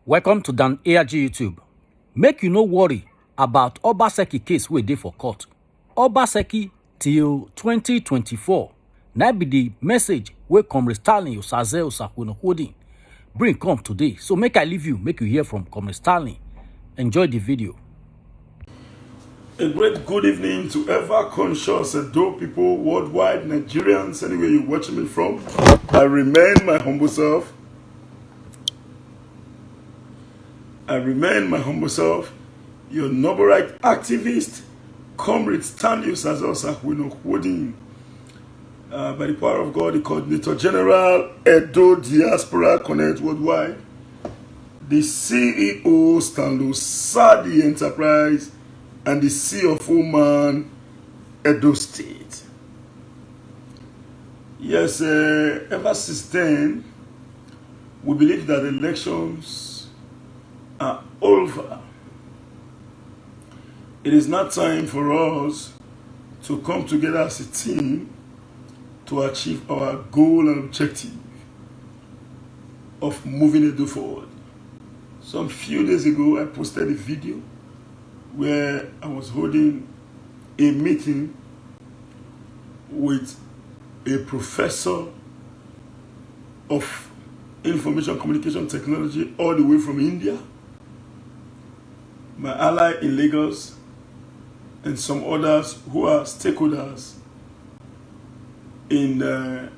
Welcome to Dan ARG YouTube. Make you no worry about Obaseki case wey dey for court. Obaseki till 2024. Na be the message wey Comrade Stanley Osaze Osakweno Holding bring come today. So make I leave you, make you hear from Comrade Stanley. Enjoy the video. A great good evening to ever-conscious Edo people worldwide, Nigerians, anywhere you're watching me from. I remain my humble self. Your noble right activist, Comrade Stanley Osaze Osakweno Holding. By the power of God, the Coordinator General, Edo Diaspora Connect Worldwide, the CEO, Stanley Sadi Enterprise, and the CEO of Woman, Edo State. Yes, ever since then, we believe that elections are over. It is now time for us to come together as a team to achieve our goal and objective of moving Edo forward. Some few days ago, I posted a video where I was holding a meeting with a professor of information communication technology all the way from India, my ally in Lagos, and some others who are stakeholders in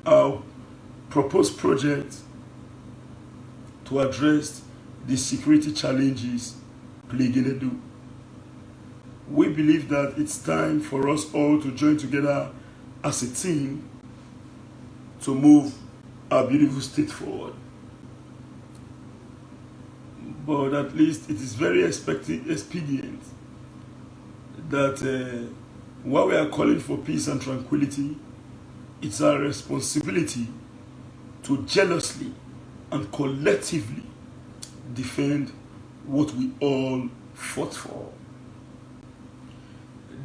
our proposed project to address the security challenges plaguing Edo. We believe that it's time for us all to join together as a team to move our beautiful state forward. But at least it is very expedient that while we are calling for peace and tranquility, it's our responsibility to jealously and collectively defend what we all fought for.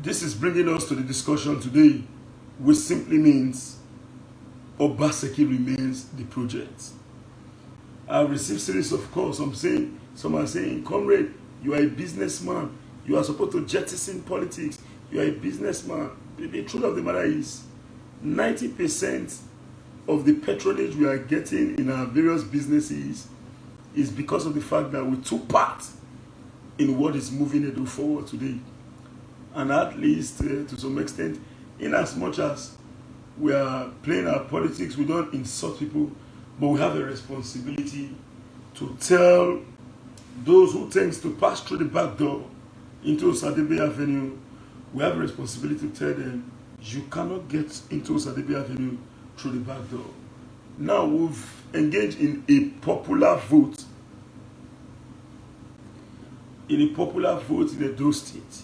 This is bringing us to the discussion today, which simply means Obaseki remains the project. I've received series of calls. Some are saying, Comrade, you are a businessman. You are supposed to jettison politics. You are a businessman. The truth of the matter is, 90% of the patronage we are getting in our various businesses is because of the fact that we took part in what is moving Edo forward today. And at least to some extent, in as much as we are playing our politics, we don't insult people, but we have a responsibility to tell those who tend to pass through the back door into Osadebe Avenue, we have a responsibility to tell them, you cannot get into Osadebe Avenue through the back door. Now we've engaged in a popular vote. In Edo State.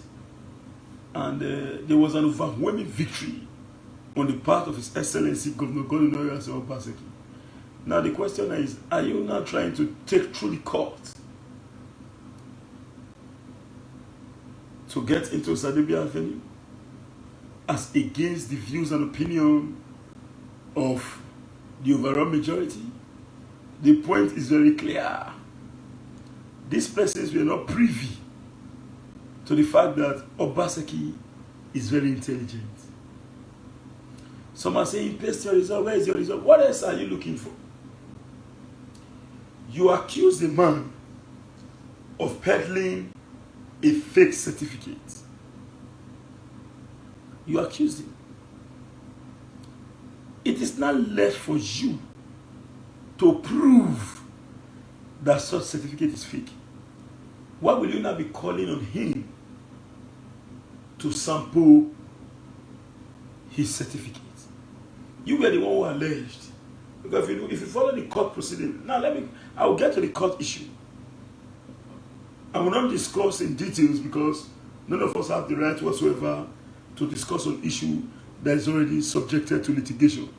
And there was an overwhelming victory on the part of His Excellency Governor Godwin Oriaso Obaseki. Now the question is, are you now trying to take through the court to get into Osadebe Avenue as against the views and opinion of the overall majority? The point is very clear. These persons were not privy to the fact that Obaseki is very intelligent. Some are saying, place your result. Where is your result? What else are you looking for? You accuse a man of peddling a fake certificate. You accuse him. It is not left for you to prove that such certificate is fake. Why will you not be calling on him to sample his certificate? You were the one who alleged. Because if you follow the court proceeding, now I will get to the court issue. I will not discuss in details because none of us have the right whatsoever to discuss an issue that is already subjected to litigation.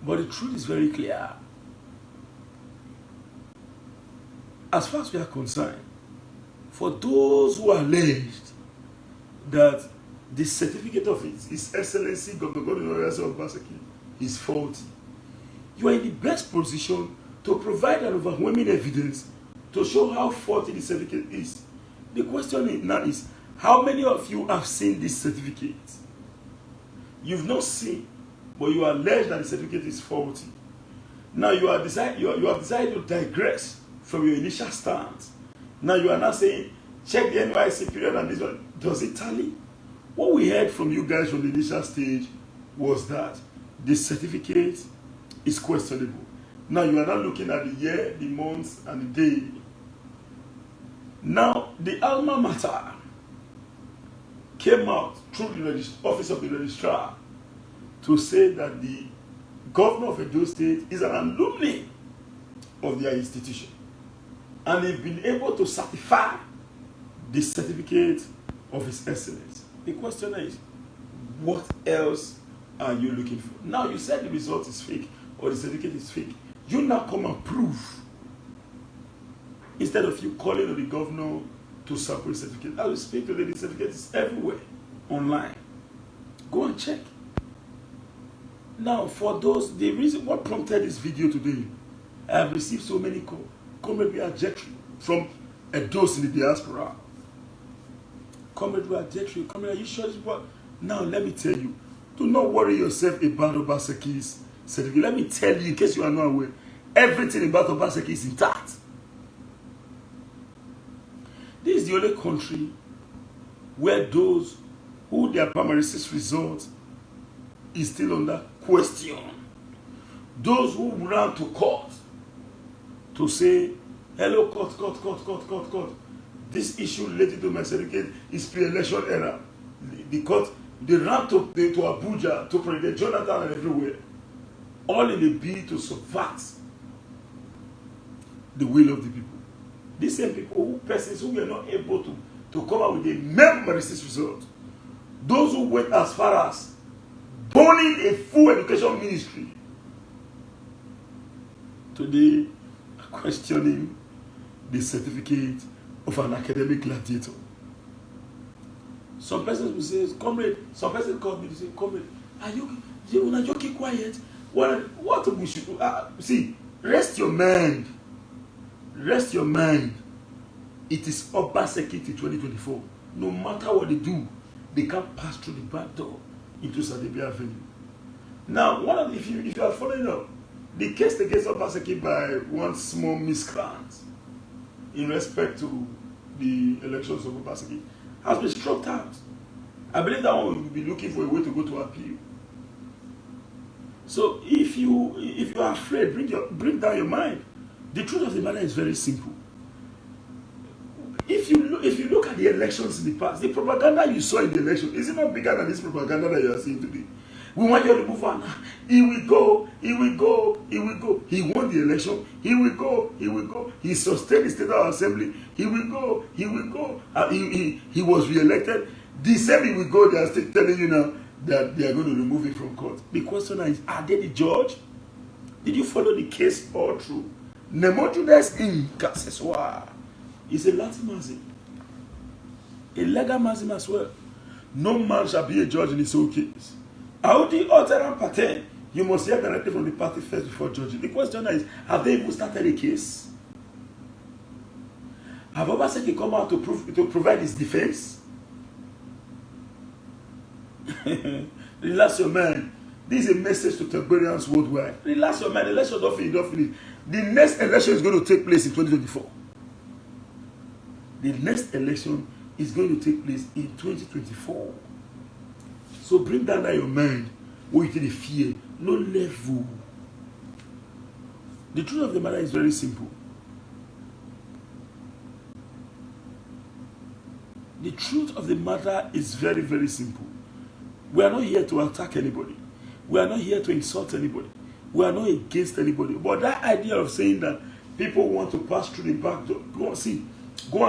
But the truth is very clear. As far as we are concerned, for those who alleged that the certificate of His Excellency Governor Godwin Obaseki is faulty. You are in the best position to provide an overwhelming evidence to show how faulty the certificate is. The question now is, how many of you have seen this certificate? You've not seen, but you allege that the certificate is faulty. Now you have decided to digress from your initial stance. Now you are now saying, check the NYSC period and this one. Does it tally? What we heard from you guys from the initial stage was that the certificate is questionable. Now you are now looking at the year, the month, and the day. Now the alma mater came out through the office of the registrar to say that the governor of Edo State is an alumni of their institution. And they've been able to certify the certificate of His Excellency. The question is, what else are you looking for? Now you said the result is fake or the certificate is fake. You now come and prove. Instead of you calling on the governor to separate the certificate. I will speak today, the certificate is everywhere online. Go and check. Now, for those, the reason what prompted this video today, I have received so many calls. Comrade Jeffrey from Edos in the diaspora. Comrade Jeffrey, Comrade, are you sure this what? Now, let me tell you, do not worry yourself about Obaseki's certificate. Let me tell you, in case you are not aware, everything about Obaseki is intact. This is the only country where those who their primary 6 result is still under question. Those who ran to court to say, hello, court. This issue related to my certificate is pre-election era. The court, they ran to Abuja, to President Jonathan and everywhere. All in the bid to subvert the will of the people. These same people, persons who were not able to come up with a memory result. Those who went as far as burning a full education ministry. Today, are questioning the certificate of an academic gladiator. Some persons will say, comrade, some persons called me to say, comrade, are you keep quiet? What we should do? See, rest your mind. Rest your mind. It is Obaseki to 2024. No matter what they do, they can't pass through the back door into Sadebia Avenue. Now, if you are following up, the case against Obaseki by one small miscreant in respect to the elections of Obaseki has been struck out. I believe that one will be looking for a way to go to appeal. So if you are afraid, bring down your mind. The truth of the matter is very simple. If you look at the elections in the past, the propaganda you saw in the election, is it not bigger than this propaganda that you are seeing today? We want you to move on. He will go. He won the election. He will go. He sustained the state of assembly. He will go. He was re-elected. The same he will go, they are still telling you now that they are going to remove him from court. The question is, are they the judge? Did you follow the case all through? Nemo Judas in Kaseswa is a Latin maxim, a legal maxim as well. No man shall be a judge in his own case. Audi alteram pater, you must hear directly from the party first before judging. The question is, have they even started a case? Have Obaseki come out to provide his defense? Relax your mind. This is a message to Togolese worldwide. Relax your mind. Election don't finish. The next election is going to take place in 2024. The next election is going to take place in 2024. So bring down your mind. What you the fear? No level. The truth of the matter is very simple. The truth of the matter is very, very simple. We are not here to attack anybody. We are not here to insult anybody. We are not against anybody. But that idea of saying that people want to pass through the back door, go and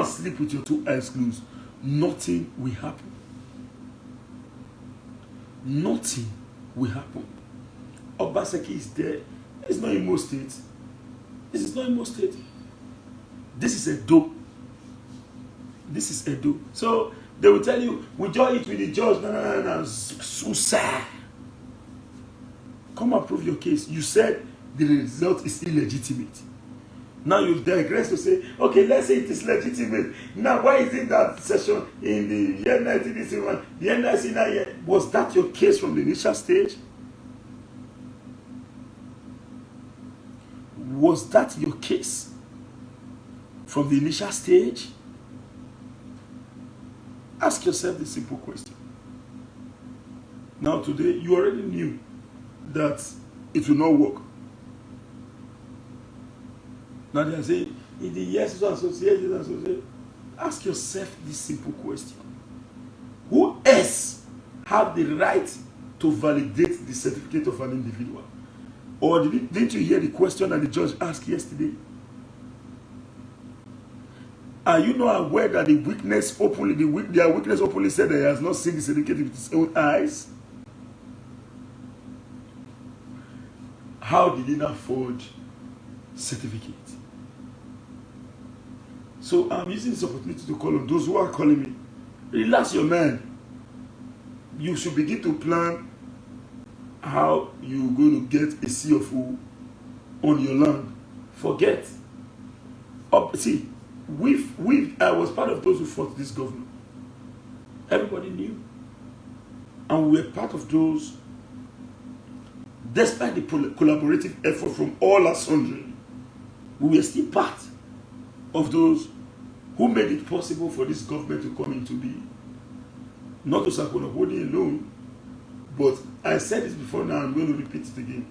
sleep with your 2 eyes closed. Nothing will happen. Nothing will happen. Obaseki is there. It's not Imo State. This is not Imo State. This is Edo. This is Edo. So They will tell you, we join it with the judge. No. Suicide. Come and prove your case. You said the result is illegitimate. Now you digress to say, okay, let's say it is legitimate. Now, why is it that session in the year 1961, the NIC now year, was that your case from the initial stage? Was that your case from the initial stage? Ask yourself this simple question. Now today, you already knew that it will not work. Now they are saying, in the years to associate, ask yourself this simple question. Who else have the right to validate the certificate of an individual? Or didn't you hear the question that the judge asked yesterday? Are you not aware that their witness openly said that he has not seen the certificate with his own eyes? How did he not forge certificate? So I'm using this opportunity to call on those who are calling me. Relax your mind. You should begin to plan how you're going to get a CFO on your land. Forget. See, I was part of those who fought this government. Everybody knew. And we were part of those, despite the collaborative effort from all our sundry, we were still part of those who made it possible for this government to come into being. Not to Sarkozy holding alone, but I said this before now, I'm going to repeat it again.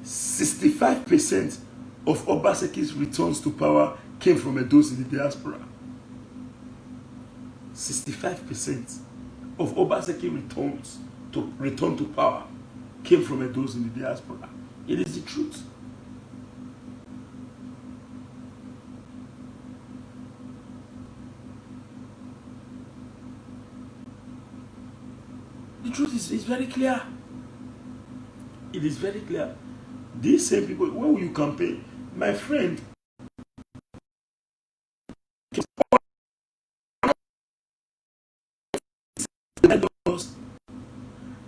65% of Obaseki's returns to power came from those in the diaspora. 65% of Obaseki return to power came from those in the diaspora. It is the truth. The truth is very clear. It is very clear. These same people, when will you campaign? My friend,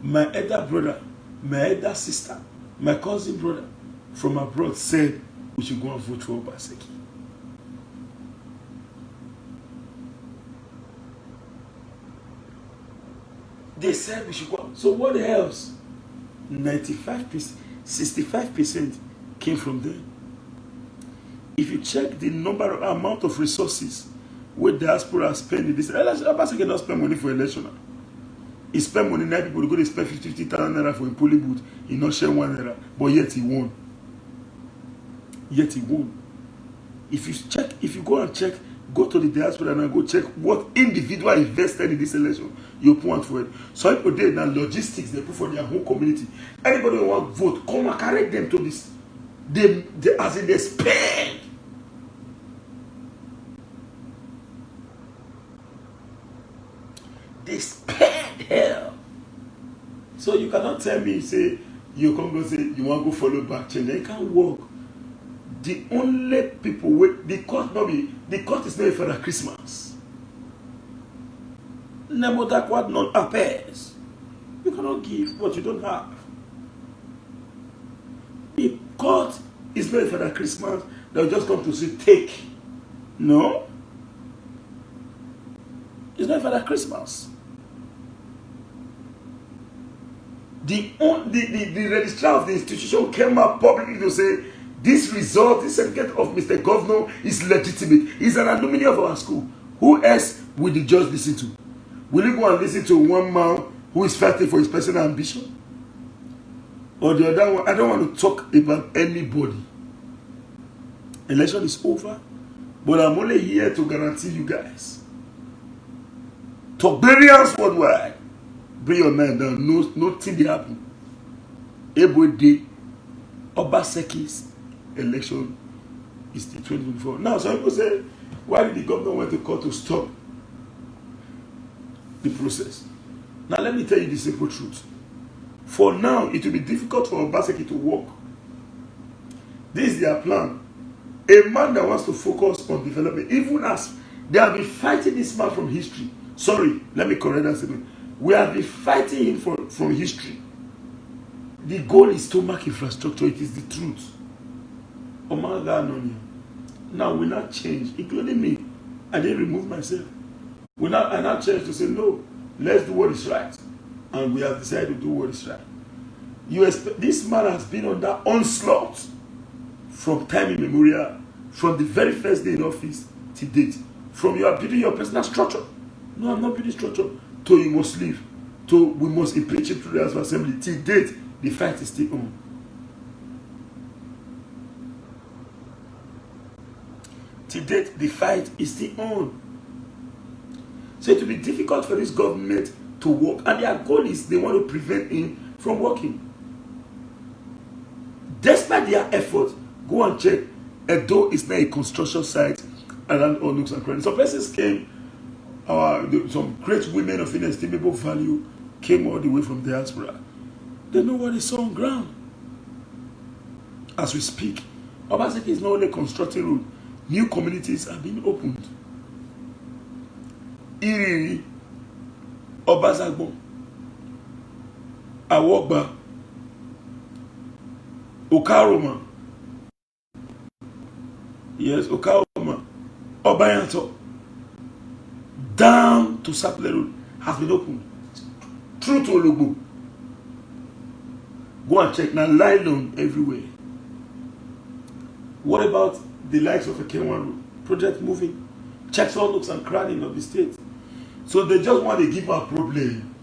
my elder brother, my elder sister, my cousin brother from abroad said we should go and vote for Obaseki. They said we should go. So what else? 95%, 65% came from them. If you check the amount of resources where diaspora spending this, Obaseki cannot spend money for election. He spent money, now people go to spend 50,000 naira for a polling booth. He not share 1 naira, but yet he won. Yet he won. If you go and check, go to the diaspora and go check what individual invested in this election. You point for it. Some people did now logistics they put for their whole community. Anybody who want to vote, come and carry them to this. They as in they spend. They spend hell. So you cannot tell me, say, you come go say you want to go follow back change. They can't work. The only people with the cost is not for the Christmas. Nemo that what not appears. You cannot give what you don't have. The court is not for the Christmas. They'll just come to say take. No. It's not for the Christmas. The registrar of the institution came up publicly to say this result, this certificate of Mr. Governor is legitimate. He's an alumni of our school. Who else will the judge listen to? Will he go and listen to one man who is fighting for his personal ambition? Or the other one? I don't want to talk about anybody. Election is over, but I'm only here to guarantee you guys. Togolese worldwide, bring your mind down. Nothing will happen. Every day, Obaseki's election is the 2024. Now, some people say, why did the government went to court to stop the process? Now, let me tell you the simple truth. For now, it will be difficult for Obaseki to work. This is their plan. A man that wants to focus on development, even as they have been fighting this man from history, Sorry, let me correct that statement. We have been fighting from history. The goal is to make infrastructure. It is the truth. Now we not change, including me. I didn't remove myself. I not change to say no. Let's do what is right, and we have decided to do what is right. This man has been under onslaught from time immemorial, from the very first day in office to date. From you are building your personal structure. No, I'm not building structure. To you must leave. To we must impeach it to the House of Assembly. Till date, the fight is still on. Till date, the fight is still on. So it will be difficult for this government to work. And their goal is they want to prevent him from working. Despite their efforts, go and check. Edo is now a construction site around all nooks and crannies. Some places came, some great women of inestimable value came all the way from diaspora. They know what is on ground. As we speak, Obaseki is not only constructing road, new communities are being opened. Iriri, Obasagbo, Awogba, Okaroma. Yes, Okaroma, Obayanto, down to Sapele Road has been opened. Through to Ologbo. Go and check now, nylon everywhere. What about the likes of a Kenwan Road? Project moving. Checks all nooks and crannies of the state. So they just want to give a problem.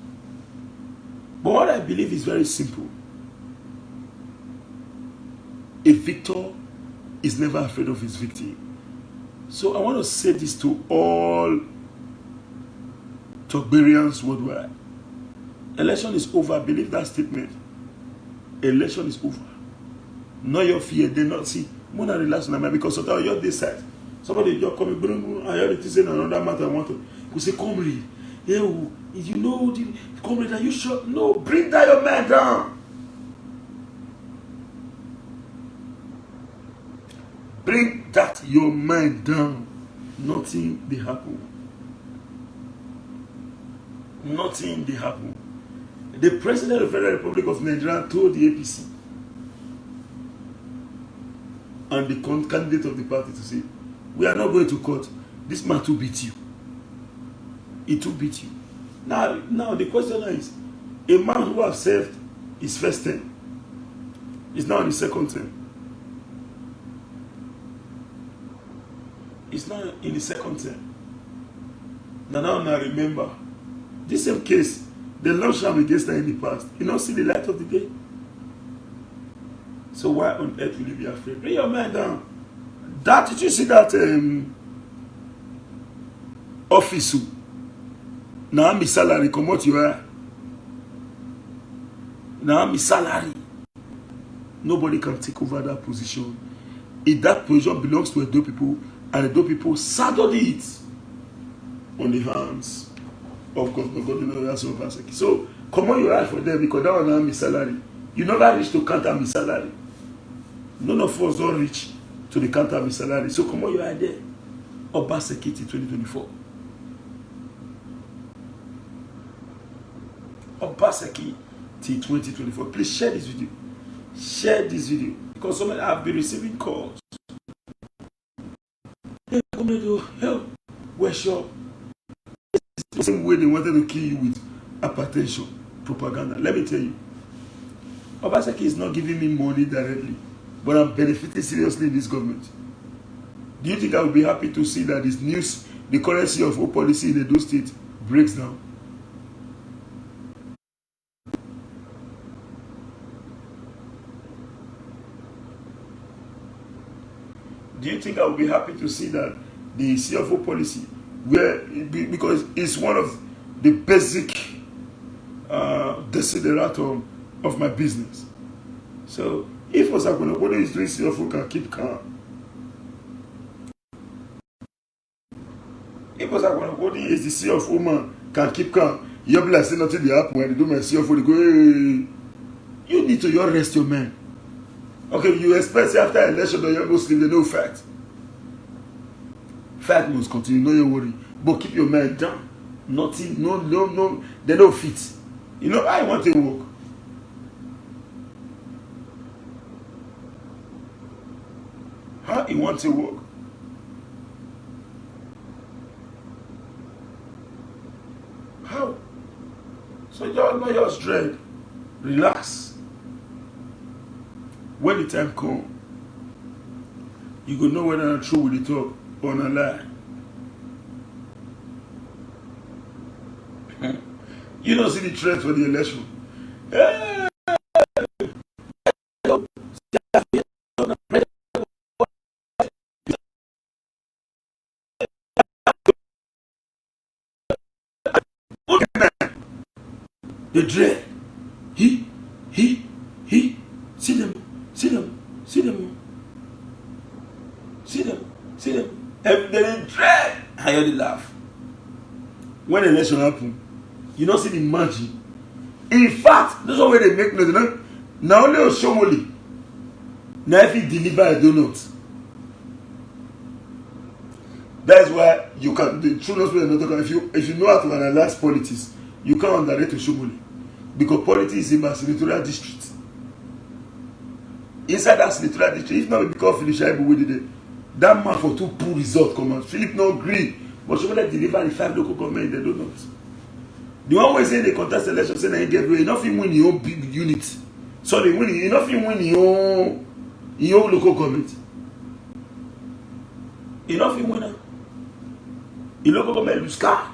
But what I believe is very simple. A victor is never afraid of his victim. So I want to say this to all Togberians worldwide. Election is over. I believe that statement. Election is over. Know your fear. They not see. Mona relax on because of your this side. Somebody just come and I heard it is another matter. I want to. You say, come read. Yeah, you know, come read. Are you sure? No, bring that your man down. Bring that your mind down. Nothing they happen. Nothing they happen. The President of the Federal Republic of Nigeria told the APC and the candidate of the party to say, we are not going to court. This man will beat you. It will beat you. Now the question is, a man who has served his first term is now in his second term. He's now in the second term. Now remember, this same case, they launched him against her in the past. You don't see the light of the day. So why on earth will you be afraid? Bring your man down. Did you see that office? Now my salary come out you are. Now my salary. Nobody can take over that position. If that position belongs to Edo people, and Edo people saddled it on the hands of Governor Obaseki. So come on, you right for them because that one now my salary. You never reach to counter my salary. None of us don't reach to the counter my salary. So come on, you are there. Obaseki 2024. Obaseki 2024. Please share this video. Share this video because so many have been receiving calls. Hey, come here to help. We're sure. The same way they wanted to kill you with hypertension propaganda. Let me tell you, Obaseki is not giving me money directly, but I'm benefiting seriously in this government. Do you think I will be happy to see that this news, the currency of whole policy in Edo State breaks down? Do you think I will be happy to see that the CFO policy, where because it's one of the basic desideratum of my business. So if Osakwonokode is doing CFO, can keep calm. If Osakwonokode is the CFO man, can keep calm. You'll be like saying nothing they happen when they do my CFO, they go, hey. You need to your rest your man. Okay, you expect after election that you're going to sleep, they know fact. Fact must continue, no you worry. But keep your mind down. Nothing, no, they don't fit. You know, I want to work. How he wants to work? How? So just dread. Relax. When the time come, you go know whether I'm true with the talk or not lie. You don't see the trend for the election. Hey! The dread. He. See them. Every day dread. I hear the laugh. When the election happen, you don't see the margin. In fact, that's why they make noise. Now only Oshomole. Now if he deliver a donut. That's why you can. The true knows not talking. If you know how to analyze politics, you can't underrate Oshomole. Because politics is in my senatorial district. Inside that senatorial district, if not because Philip Shaibu did it, that man for 2 poor result come out. Philip no agree. But Oshomole deliver the 5 local government, they don't. The one way say they contest election, say they get away, enough him win your own big unit. So they win, enough him win your local government. Enough him winner. The local government lose car.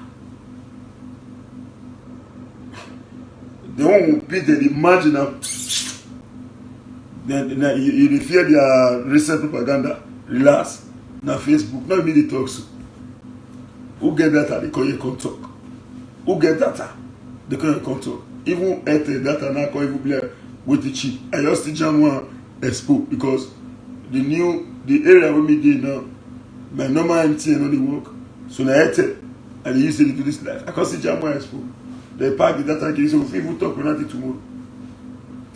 The one who beat the marginal. Then you fear their recent propaganda. Relax. Now Facebook, not immediate talks. Who get data? They call you come talk. Who get data? They call you come talk. Even at data now call you play with the chip. I just jam one expo because the area where me dey now, my normal MTN only work. So now and they use it to this life. I can see jam one expo. They pack the data and so people talk about it tomorrow.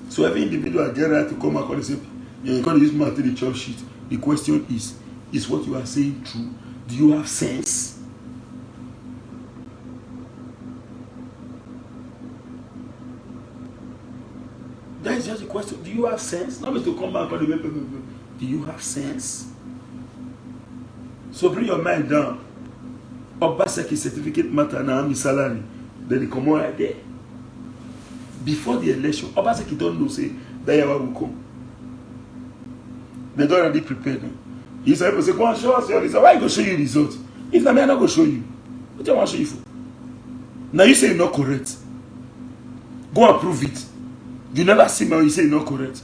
So every individual get right to come back and say, you can't use math to the chop sheet. The question is what you are saying true? Do you have sense? That is just the question. Do you have sense? Not to come back on the paper. Do you have sense? So bring your mind down. Obaseki certificate matter now, my salary. Then they come on right there. Before the election, Obaseki don't know say that Yawa will come. They don't already prepared. No? He said, go and show us your result. Why you go show you results? If not, I'm not going to show you. What do I want to show you for? Now you say you're not correct. Go and prove it. You never see me when you say you're not correct.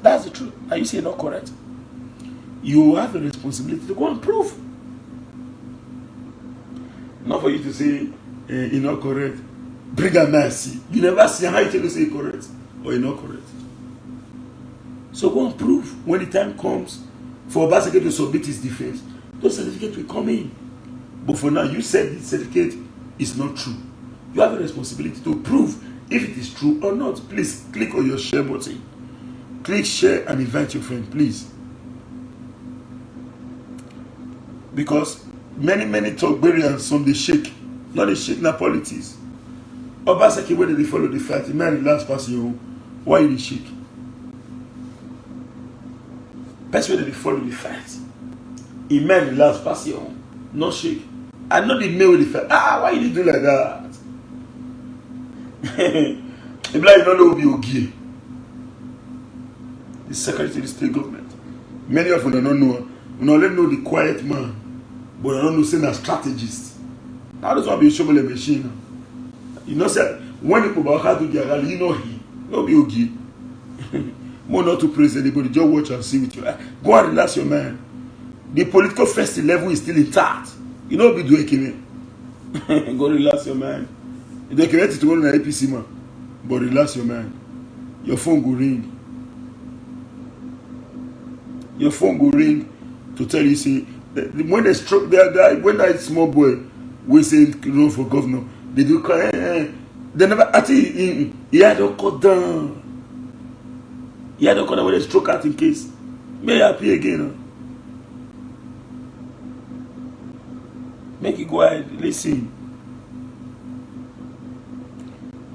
That's the truth. Now you say you're not correct. You have a responsibility to go and prove. Not for you to say you're not correct. Bring a mercy. You never see how you tell you say you're correct or you're not correct. So go and prove when the time comes for Obaseki to submit his defense. Those certificates will come in. But for now, you said the certificate is not true. You have a responsibility to prove if it is true or not. Please click on your share button. Click share and invite your friend, please. Because many Togberians, some they shake. Not they shake, not politics. Obaseki, whether they follow the fight, the man last pass you, why you shake? Best way they follow the fight. He man last pass you, no shake. I know the male with the fight. Why you do like that? The blind you don't know who be Ogie. The secretary to the state government. Many of them don't know. We only know the quiet man, but I don't know saying a strategist. Now this one be a shovel machine. You know, say when people back to their rally, you know he no be Ogie. More not to praise anybody, just watch and see with you. Go and relax your mind. The political festive level is still intact. You know, be doing it. Go relax your mind. You don't connect it to one APC man, but relax your mind. Your phone go ring. Your phone go ring to tell you, say, when they struck when that small boy we say run for governor, they do cry. They never actually he had to cut down. He had to cut down when they struck out in case. May happy again. Make it go ahead. Listen.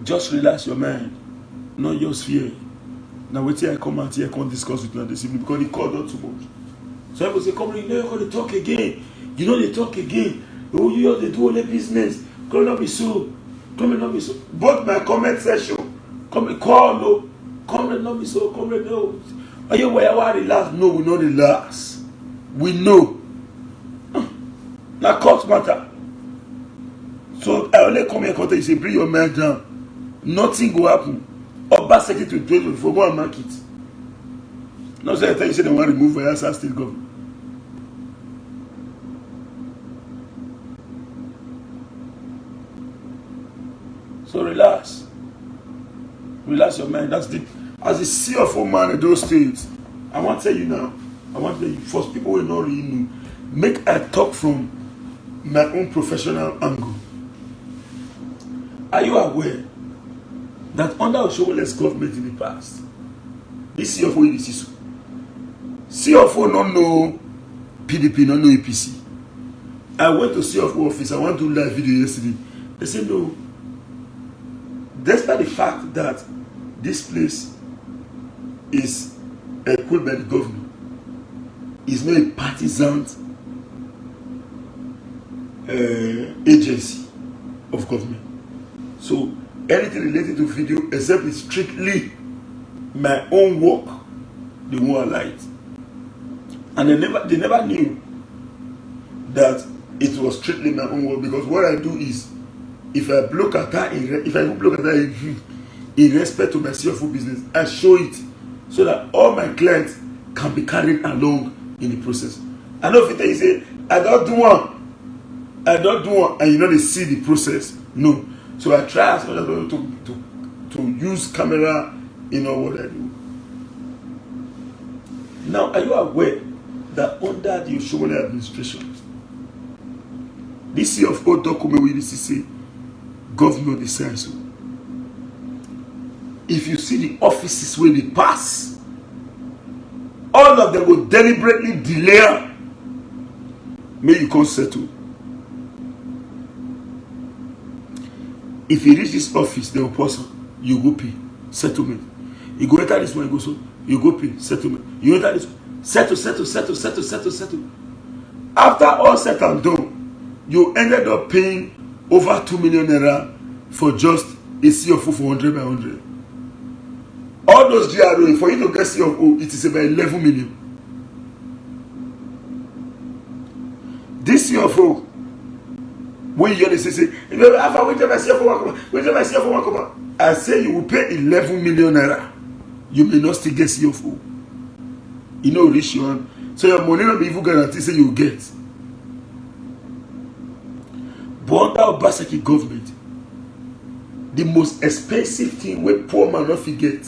Just relax your mind. Not just fear. Now wait till I come out here, I can't discuss with you this evening because they called out too much. So people say, come on, you know you're going to talk again. You know they talk again. Oh, you know they do all the business. Come not be so. Come and not be so. But my comment section, come and call no. Come and not be so. Come and no. Are you where I relax? No, we know the last. We know. Now court matter. So I only come here and you say, bring your man down. Nothing will happen. Obaseki to 2024, go and mark it. Now say I tell you say they want to remove Bayelsa State government. So relax. Relax your mind. That's deep. As a CFO man in those states, I want to tell you now, I want to tell you, first people will not really know. Make I talk from my own professional angle. Are you aware that under Oshowole's government in the past, this CFO is this CFO don't know PDP, don't know APC. I went to CFO office, I want to do live video yesterday. They said no. Despite the fact that this place is equipped by the government, it's not a partisan agency of government. So anything related to video, except it's strictly my own work, they won't allow it. And they never knew that it was strictly my own work, because what I do is, if I block at that, in respect to my CFO business, I show it so that all my clients can be carried along in the process. I know if you say, I don't do one, and you know they see the process. No. So I try as much as possible to use camera in all what I do. Now, are you aware that under the Oshowole administration, this CFO document with the CC, governor decides so. If you see the offices where they pass, all of them will deliberately delay. May you can't settle. If you reach this office, they will pause. You go pay settlement. You go enter this one, you go so. You go pay settlement. You enter this one, settle. After all said and done, you ended up paying over 2 million naira for just a CFO for 100 by 100. All those GRO, for you to get CFO, it is about 11 million. This CFO, when you say, I say you will pay 11 million naira. You may not still get CFO. You know, rich one. So your money will be even guaranteed, say you will get. But under Obaseki government, the most expensive thing where poor man not forget,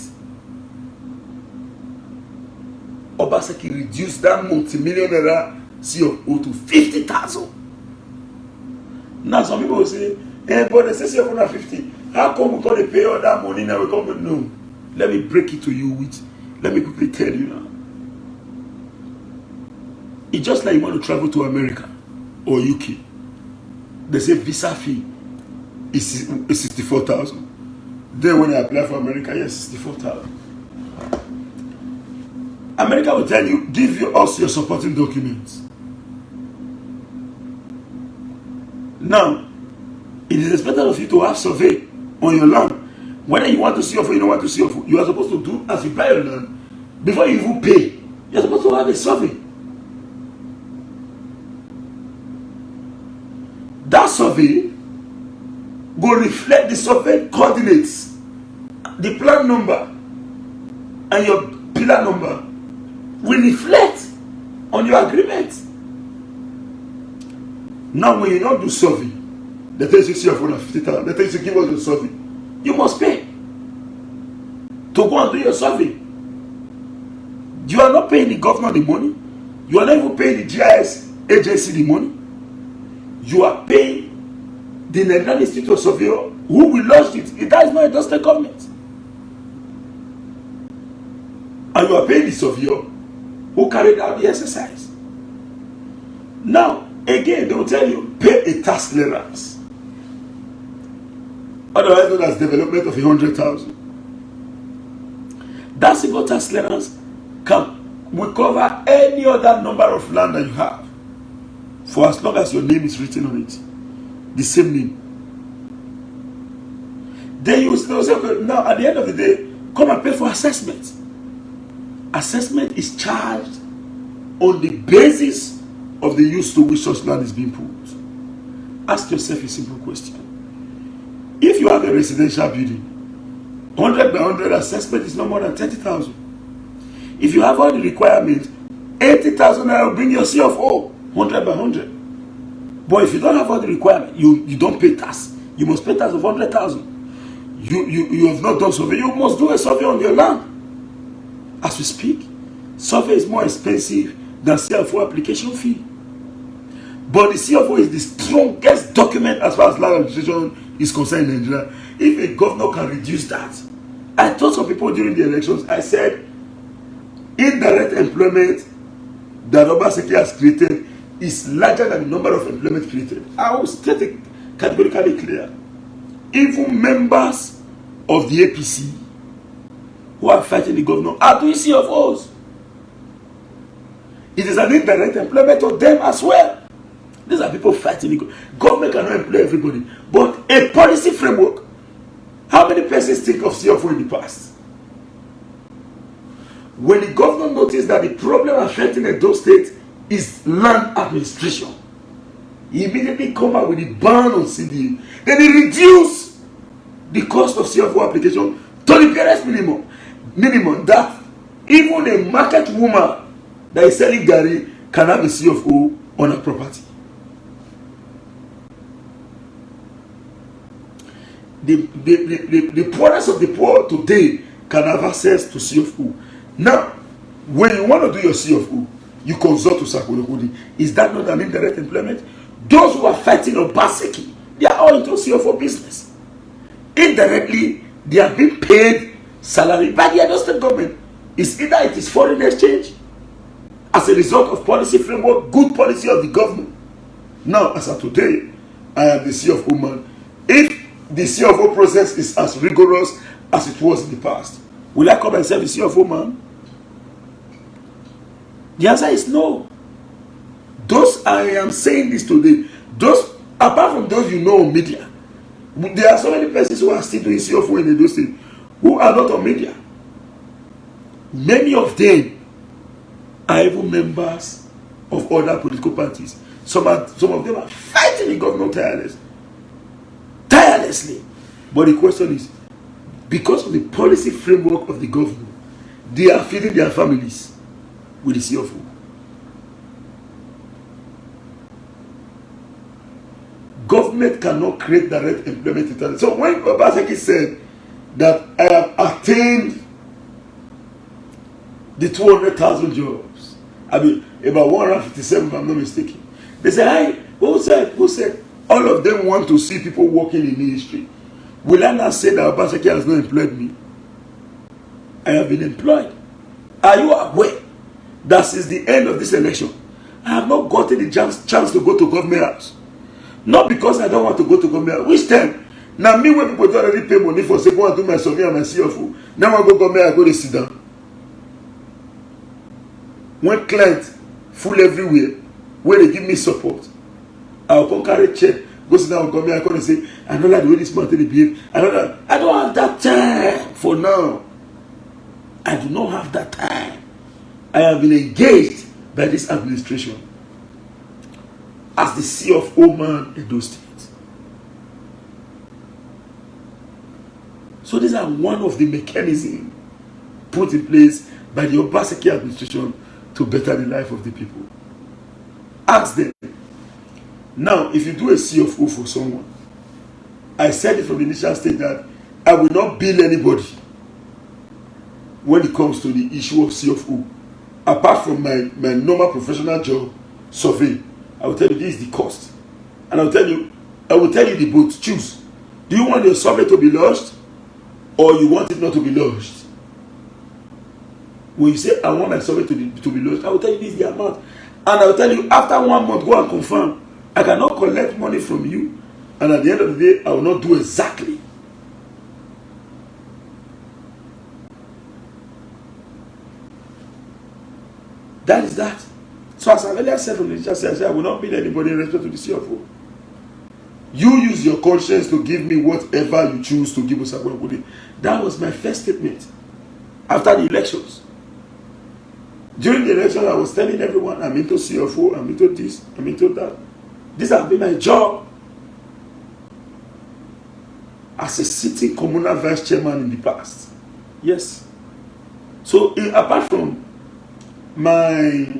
Obaseki reduced that multi-million naira CFO to 50,000. Now some people will say, but they say CFO na 50. How come we can't pay all that money now? We come no. Let me break it to you with. Let me quickly tell you now. It's just like you want to travel to America or UK. They say visa fee is 64,000. Then when I apply for America, yes, 64,000. America will tell you, give us your supporting documents. Now, it is expected of you to have survey on your land. Whether you want to see or you don't want to see, you are supposed to do as you buy your land. Before you even pay, you are supposed to have a survey. That survey will reflect the survey coordinates, the plan number, and your pillar number will reflect on your agreement. Now, when you don't do survey, they tell you CFO 50,000. They tell you to give us the survey. You must pay to go and do your survey. You are not paying the government the money. You are not even paying the GIS agency the money. You are paying the Nigerian Institute of Surveyor who will launch it. That is not a state government. And you are paying the surveyor who carried out the exercise. Now, Again, they will tell you, pay a tax clearance. Otherwise known as development of 100,000. That single tax clearance will cover any other number of land that you have, for as long as your name is written on it, the same name. Then you will say, okay, now at the end of the day, come and pay for assessment. Assessment is charged on the basis of the use to which such land is being put. Ask yourself a simple question. If you have a residential building, 100 by 100 assessment is no more than 30,000. If you have all the requirements, 80,000 will bring your CFO 100 by 100. But if you don't have all the requirements, you don't pay tax. You must pay tax of 100,000. You have not done survey. You must do a survey on your land. As we speak, survey is more expensive than CFO application fee. But the CFO is the strongest document as far as land administration is concerned in Nigeria. If a governor can reduce that, I told some people during the elections, I said, indirect employment that Obaseki has created is larger than the number of employment created. I will state it categorically clear. Even members of the APC who are fighting the governor are doing CFOs. It is an indirect employment of them as well. These are people fighting the government cannot employ everybody. But a policy framework, how many persons think of CFO in the past? When the governor noticed that the problem affecting Edo State is land administration, he immediately come out with a ban on CDA. Then he reduced the cost of CFO application to the barest minimum. That even a market woman that is selling Gary can have a CFO on her property. The poorest of the poor today can have access to CFO. Now, when you want to do your CFO, you consult to Sakolokudi. Is that not an indirect employment? Those who are fighting Obaseki, they are all into CFO business. Indirectly, they are being paid salary by the Edo State government. It's either it is foreign exchange as a result of policy framework, good policy of the government. Now, as of today, I am the CFO man. If the CFO process is as rigorous as it was in the past, will I come and say the CFO man? The answer is no. Those, I am saying this today, those, apart from those you know on media, there are so many persons who are still doing CFO in Edo State who are not on media. Many of them are even members of other political parties. Some of them are fighting the government tirelessly. But the question is, because of the policy framework of the government, they are feeding their families with the CFO. Government cannot create direct employment internally. So when Obaseki said that I have attained the 200,000 jobs, I mean about 157 if I'm not mistaken, they said, who said all of them want to see people working in ministry? Will I not say that Obaseki has not employed me? I have been employed. Are you aware that since the end of this election, I have not gotten the chance to go to government house? Not because I don't want to go to government house. Which time? Now me when people don't already pay money for say go and do my survey and my CFO. Now I go government, I go to sit down. When clients full everywhere, where they give me support, I'll come carry check, go sit down with government, I come and say, I don't like the way this man they behave. I don't have that time for now. I do not have that time. I have been engaged by this administration as the CFO man in those states. So these are one of the mechanisms put in place by the Obaseki administration to better the life of the people. Ask them. Now, if you do a CFO for someone, I said it from the initial stage that I will not bill anybody when it comes to the issue of CFO. Apart from my normal professional job, survey, I will tell you this is the cost. And I will tell you the both. Choose. Do you want your survey to be lodged or you want it not to be lodged? When you say I want my survey to be lodged, I will tell you this is the amount. And I will tell you, after 1 month, go and confirm. I cannot collect money from you, and at the end of the day, I will not do exactly. That is that. So as I earlier said from the teacher, I said, I will not beat anybody in respect to the CFO. You use your conscience to give me whatever you choose to give Osakwakode. That was my first statement after the elections. During the election, I was telling everyone, I'm into CFO, I'm into this, I'm into that. This has been my job as a sitting communal vice chairman in the past. Yes. So apart from my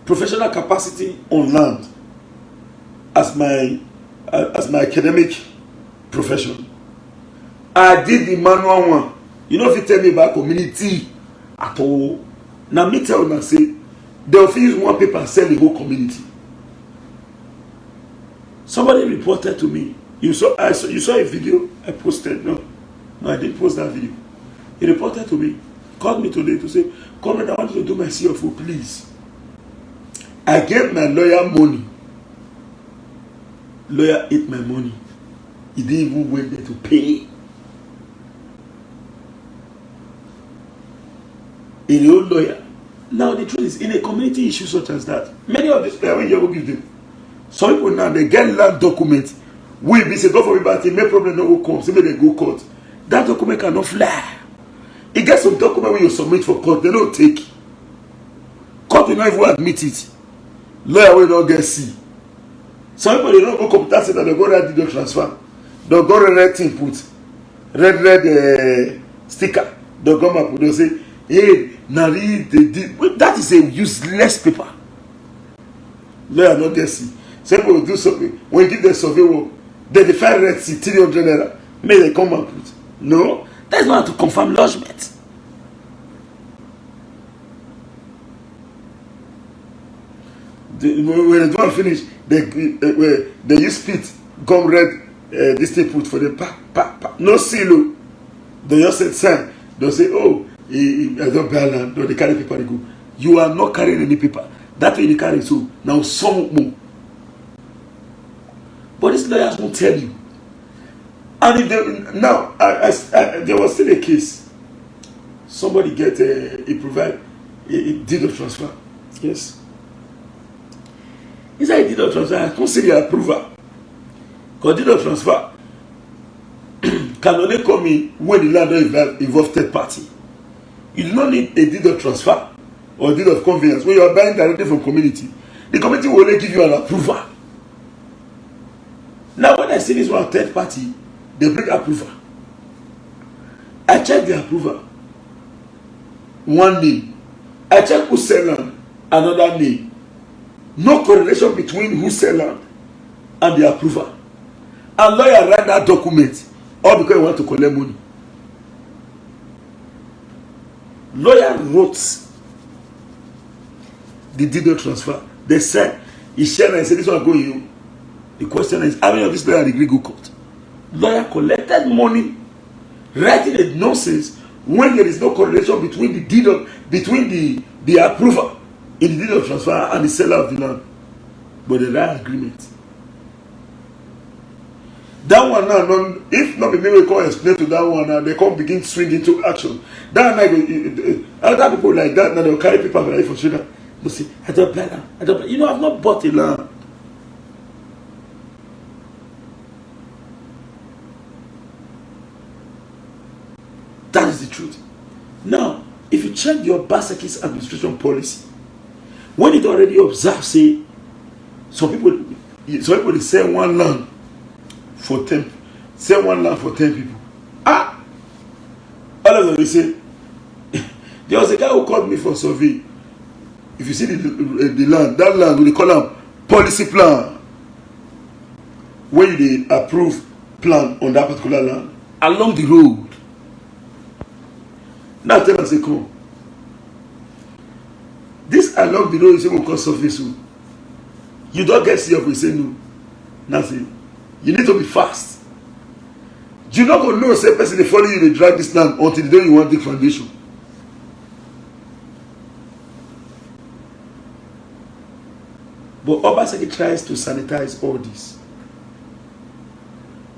professional capacity on land as my academic profession, I did the manual one. You know, if you tell me about community at all, now me tell them, say they'll use one paper and sell the whole community. Somebody reported to me. You saw a video I posted. No, I didn't post that video. He reported to me, called me today to say, "Come on, I want you to do my CFO, please." I gave my lawyer money. Lawyer ate my money. He didn't even went there to pay. A real lawyer. Now the truth is, in a community issue such as that, many of these players, when you give them, some people now they get land documents. We be say go for everybody, make problem no go come, say make they go court. That document cannot fly. It gets some document when you submit for court, they don't take. Court will not even admit it. Lawyer will not get see. Some people they don't go computer center, they go write the transfer. They go red input, red sticker. They come up, they say, hey, Nari, that is a useless paper. Lawyer not get see. Some people do something. When you give the survey work, they define red sea 300 naira. May they come and put. No, that's not to confirm lodgement. When they don't finish, they use spit, gum red, this thing put for the pack. No silo. They just said sign. They'll say, oh, I don't buy land. They carry paper, they go. You are not carrying any paper. That way they carry so. Now some more. But these lawyers won't tell you. And if they, now, there was still a case. Somebody get provide a deed of transfer. Yes. Inside a deed of transfer, I consider the approval. Because deed of transfer can only come in when the land involves third party. You do not need a deed of transfer or a deed of conveyance. When you are buying directly from community, the community will only give you an approval. Now, when I see this one third party, they bring approval. I check the approval. One name. I check who sell land, another name. No correlation between who sell land and the approval. And lawyer write that document all because he want to collect money. Lawyer wrote the deed of transfer. They said, he shared and said, this one go you. The question is, how many of these lawyers agree go court? Lawyer collected money, writing a nonsense when there is no correlation between the deed of, between the approval in the deed of transfer and the seller of the land. But the right agreement. That one now, if not be me, we can't explain to that one now, they can't begin to swing into action. That night, other people like that, now they'll carry people for sugar. They'll say, I don't buy land. I don't buy. You know, I've not bought a land. That is the truth. Now, if you check your Obaseki's administration policy, when it already observes, say, some people they sell one land for 10, sell one land for 10 people. Ah, all of them they say. There was a guy who called me for survey. If you see the land, that land we call them policy plan. When they approve plan on that particular land along the road. Now tell us, say, come. This along the road is going to cause surface. You don't get CFO, you say no. Nothing. You need to be fast. You not going to know, say, person, they follow you, they drag this land until the day you want the foundation. But Obaseki tries to sanitize all this.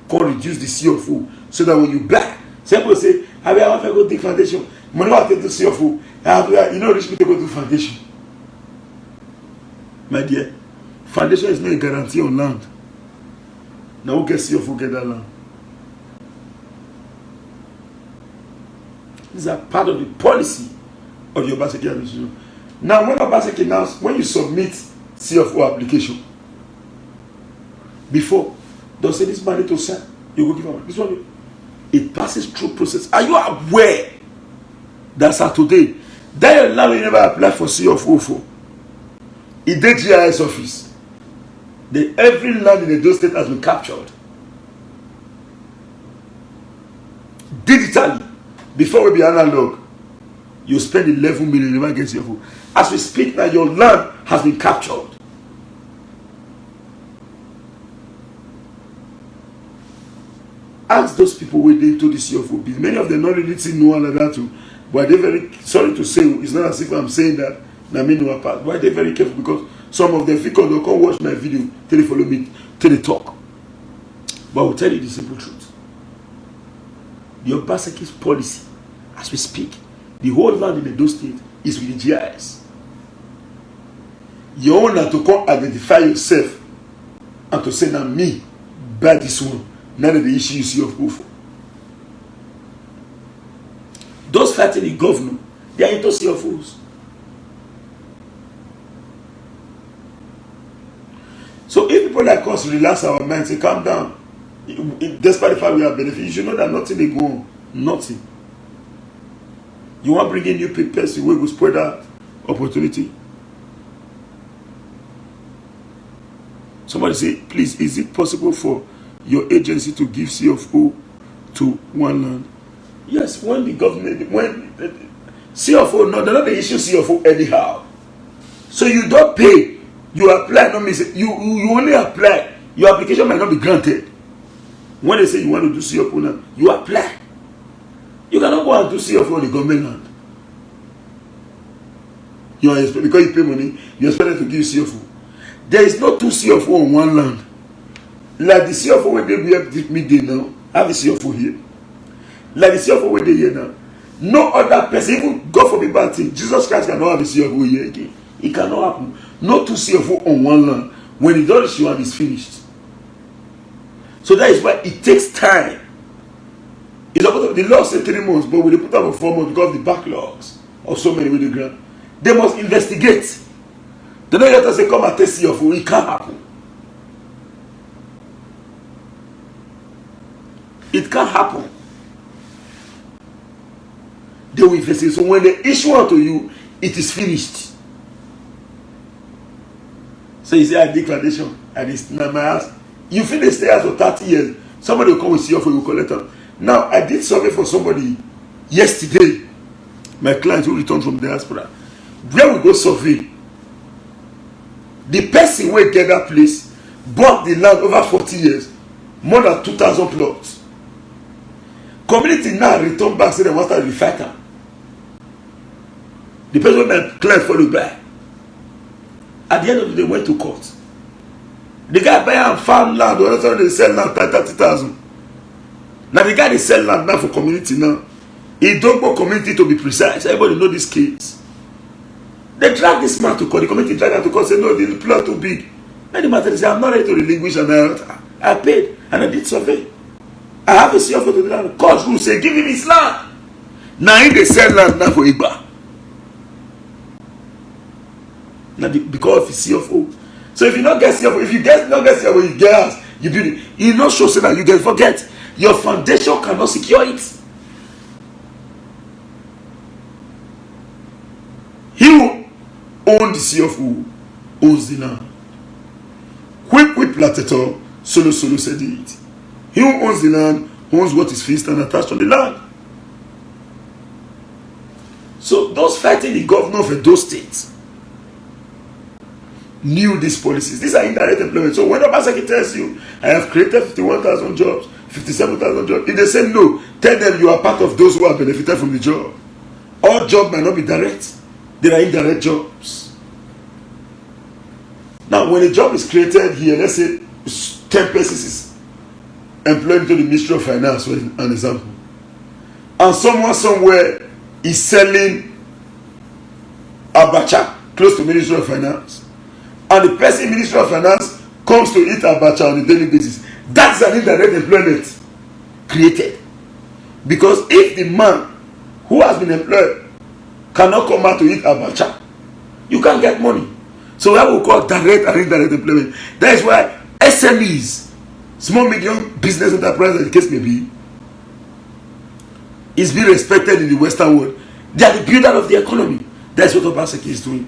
Can reduce the CFO so that when you buy, some people say, I want to go dig foundation. Money want to do CFO. You know, rich people go do foundation. My dear, foundation is not a guarantee on land. Now who gets CFO get that land? These are part of the policy of your Obaseki administration. Now, when you submit CFO application, before, they'll say this money to sign, you go give them this one. It passes through process. Are you aware that as of today, that land you never apply for CFO for? In the GIS office, every land in Edo State has been captured digitally. Before we be analog, you spend 11 million, you never get CFO. As we speak now, your land has been captured. Ask those people who they to the CFO. Many of them not really see no one like that too. But they're very sorry to say, it's not as if I'm saying that I mean no part. But they're very careful because some of them think they'll come watch my video till they follow me, till they talk. But I will tell you the simple truth. The Obaseki's policy, as we speak, the whole land in Edo State is with the GIS. You own to come identify yourself and to say, now me, buy this one. None of the issue you see of UFO. Those fighting the governor, they are into CFOs. So if people like us relax our minds, say calm down, despite the fact we have benefit, you should know that nothing they go on. Nothing. You want to bring in new papers, you will spread that opportunity. Somebody say, please, is it possible for your agency to give CFO to one land? Yes, when the government, when CFO, no, they're not the issue CFO anyhow. So you don't pay, you apply, no means you only apply, your application might not be granted. When they say you want to do CFO now, you apply. You cannot go and do CFO on the government land. Because you pay money, you're expected to give CFO. There is no two CFO on one land. Like the CFO when they have midday now, have a CFO here. Like the CFO when they here now. No other person, even God forbid bad thing, Jesus Christ cannot have a CFO here again. It cannot happen. No two CFO on one land. When he does it, is finished. So that is why it takes time. It's about the law said 3 months, but when they put up 4 months because of the backlogs of so many with the grant, they must investigate. They don't have to say come and test CFO. It can't happen. It can't happen. They will investigate. So when they issue out to you, it is finished. So you say I did foundation and it's not my house. You finish the house for 30 years. Somebody will come with CFO, you will collect them. Now I did survey for somebody yesterday. My client who returned from diaspora. Where we go survey, the person who get that place bought the land over 40 years, more than 2,000 plots. Community now return back, say they want to refight them. The person my client followed by. At the end of the day, went to court. The guy buy and farm land, the other time they sell land 30,000. Now the guy they sell land now for community now. He don't want community to be precise. Everybody know this case. They drag this man to court. The community drag him to court. Say no, the plot too big. And the matter say I'm not ready to relinquish, and I paid and I did survey. I have a CFO to the land. Court rule say give him his land. Now he they sell land now for Igba. Now because of his CFO. So if you not get CFO, if you not get CFO, you get house, you build it. You not show say that you can forget. Your foundation cannot secure it. He who owns the CFO owns the land. Quick plateau, solo said it. He who owns the land owns what is fixed and attached on the land. So those fighting the governor of Edo State knew these policies. These are indirect employment. So when Obaseki tells you, I have created 51,000 jobs, 57,000 jobs, if they say no, tell them you are part of those who have benefited from the job. All jobs might not be direct. There are indirect jobs. Now, when a job is created here, let's say 10 persons is employed into the Ministry of Finance, for an example, and someone somewhere is selling abacha close to Ministry of Finance, and the person in Ministry of Finance comes to eat abacha on a daily basis, that's an indirect employment created. Because if the man who has been employed cannot come out to eat abacha, you can't get money. So that we call direct and indirect employment. That is why SMEs, small medium business enterprise, as the case may be, is being respected in the Western world. They are the builder of the economy. That's what Obaseki is doing.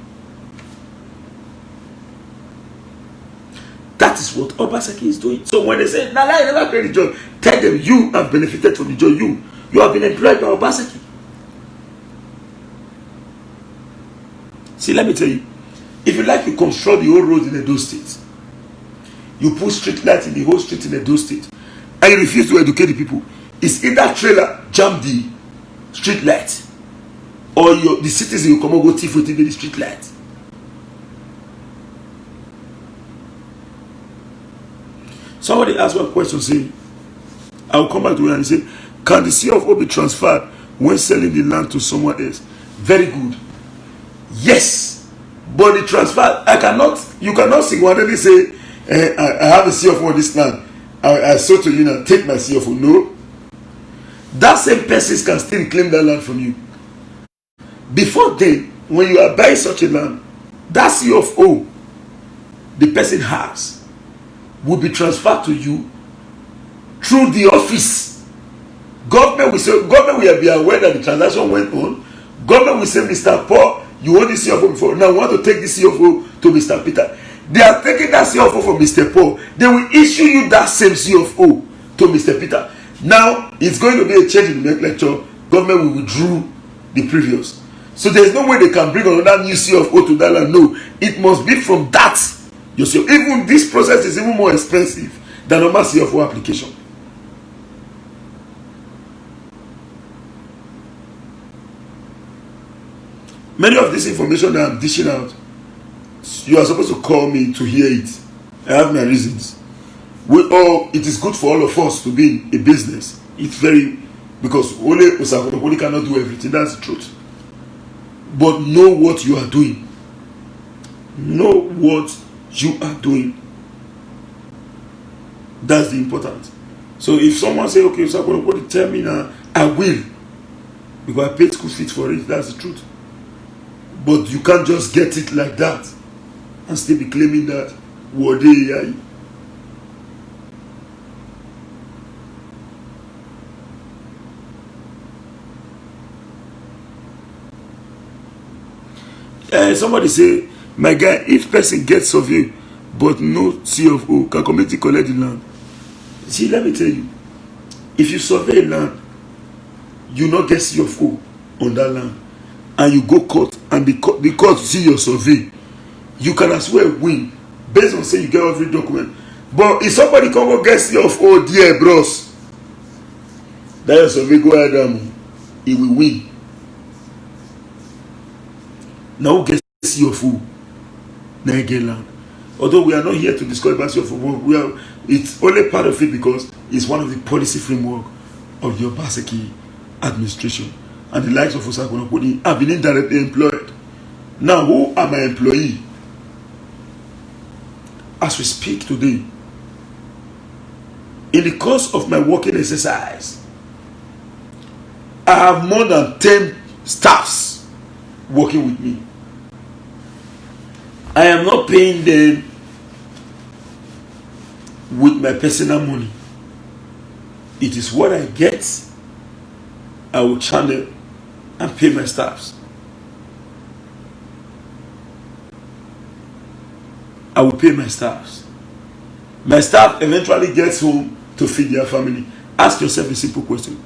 That is what Obaseki is doing. So when they say, Nala, I never created a job, tell them you have benefited from the job. You have been employed by Obaseki. See, let me tell you, if you like to construct the whole road in Edo State, you put street lights in the whole street in Edo State, and you refuse to educate the people, it's either trailer jam the street light, or the citizens will come and go thief with the street light. Somebody asked one question, say, I will come back to it and say, can the CFO be transferred when selling the land to someone else? Very good. Yes, but the transfer, you cannot single-handedly say, I have a CFO on this land, I sold to you now, take my CFO. No. That same person can still claim that land from you. Before then, when you are buying such a land, that CFO the person has will be transferred to you through the office. Government will be aware that the transaction went on. Government will say, Mr. Paul, you own the CFO before. Now want to take the CFO to Mr. Peter. They are taking that CFO from Mr. Paul. They will issue you that same CFO to Mr. Peter. Now it's going to be a change in the nomenclature. Government will withdraw the previous. So there is no way they can bring another new CFO to that land. No, it must be from that. You see, even this process is even more expensive than normal CFO application. Many of this information that I'm dishing out, you are supposed to call me to hear it. I have my reasons. It is good for all of us to be in a business. It's because only cannot do everything. That's the truth. But know what you are doing. Know what you are doing. That's the important. So if someone say, okay, so I'm going to tell me now, I will. Because I paid school fees for it. That's the truth. But you can't just get it like that and still be claiming that Wode AI. Somebody say, my guy, if person gets survey but no CFO, can community collect the land? See, let me tell you, if you survey land, you not get CFO on that land, and you go court, and the court see your survey, you can as well win based on say you get every document. But if somebody come go get CFO, dear bros, that your survey go ahead, he will win. Now get CFO, now get land. Although we are not here to discuss about CFO, it's only part of it because it's one of the policy framework of the Obaseki administration. And the likes of Osakuna Kudi have been indirectly employed. Now, who are my employee? As we speak today, in the course of my working exercise, I have more than 10 staffs working with me. I am not paying them with my personal money. It is what I get, I will channel and pay my staffs. I will pay my staffs. My staff eventually gets home to feed their family. Ask yourself a simple question.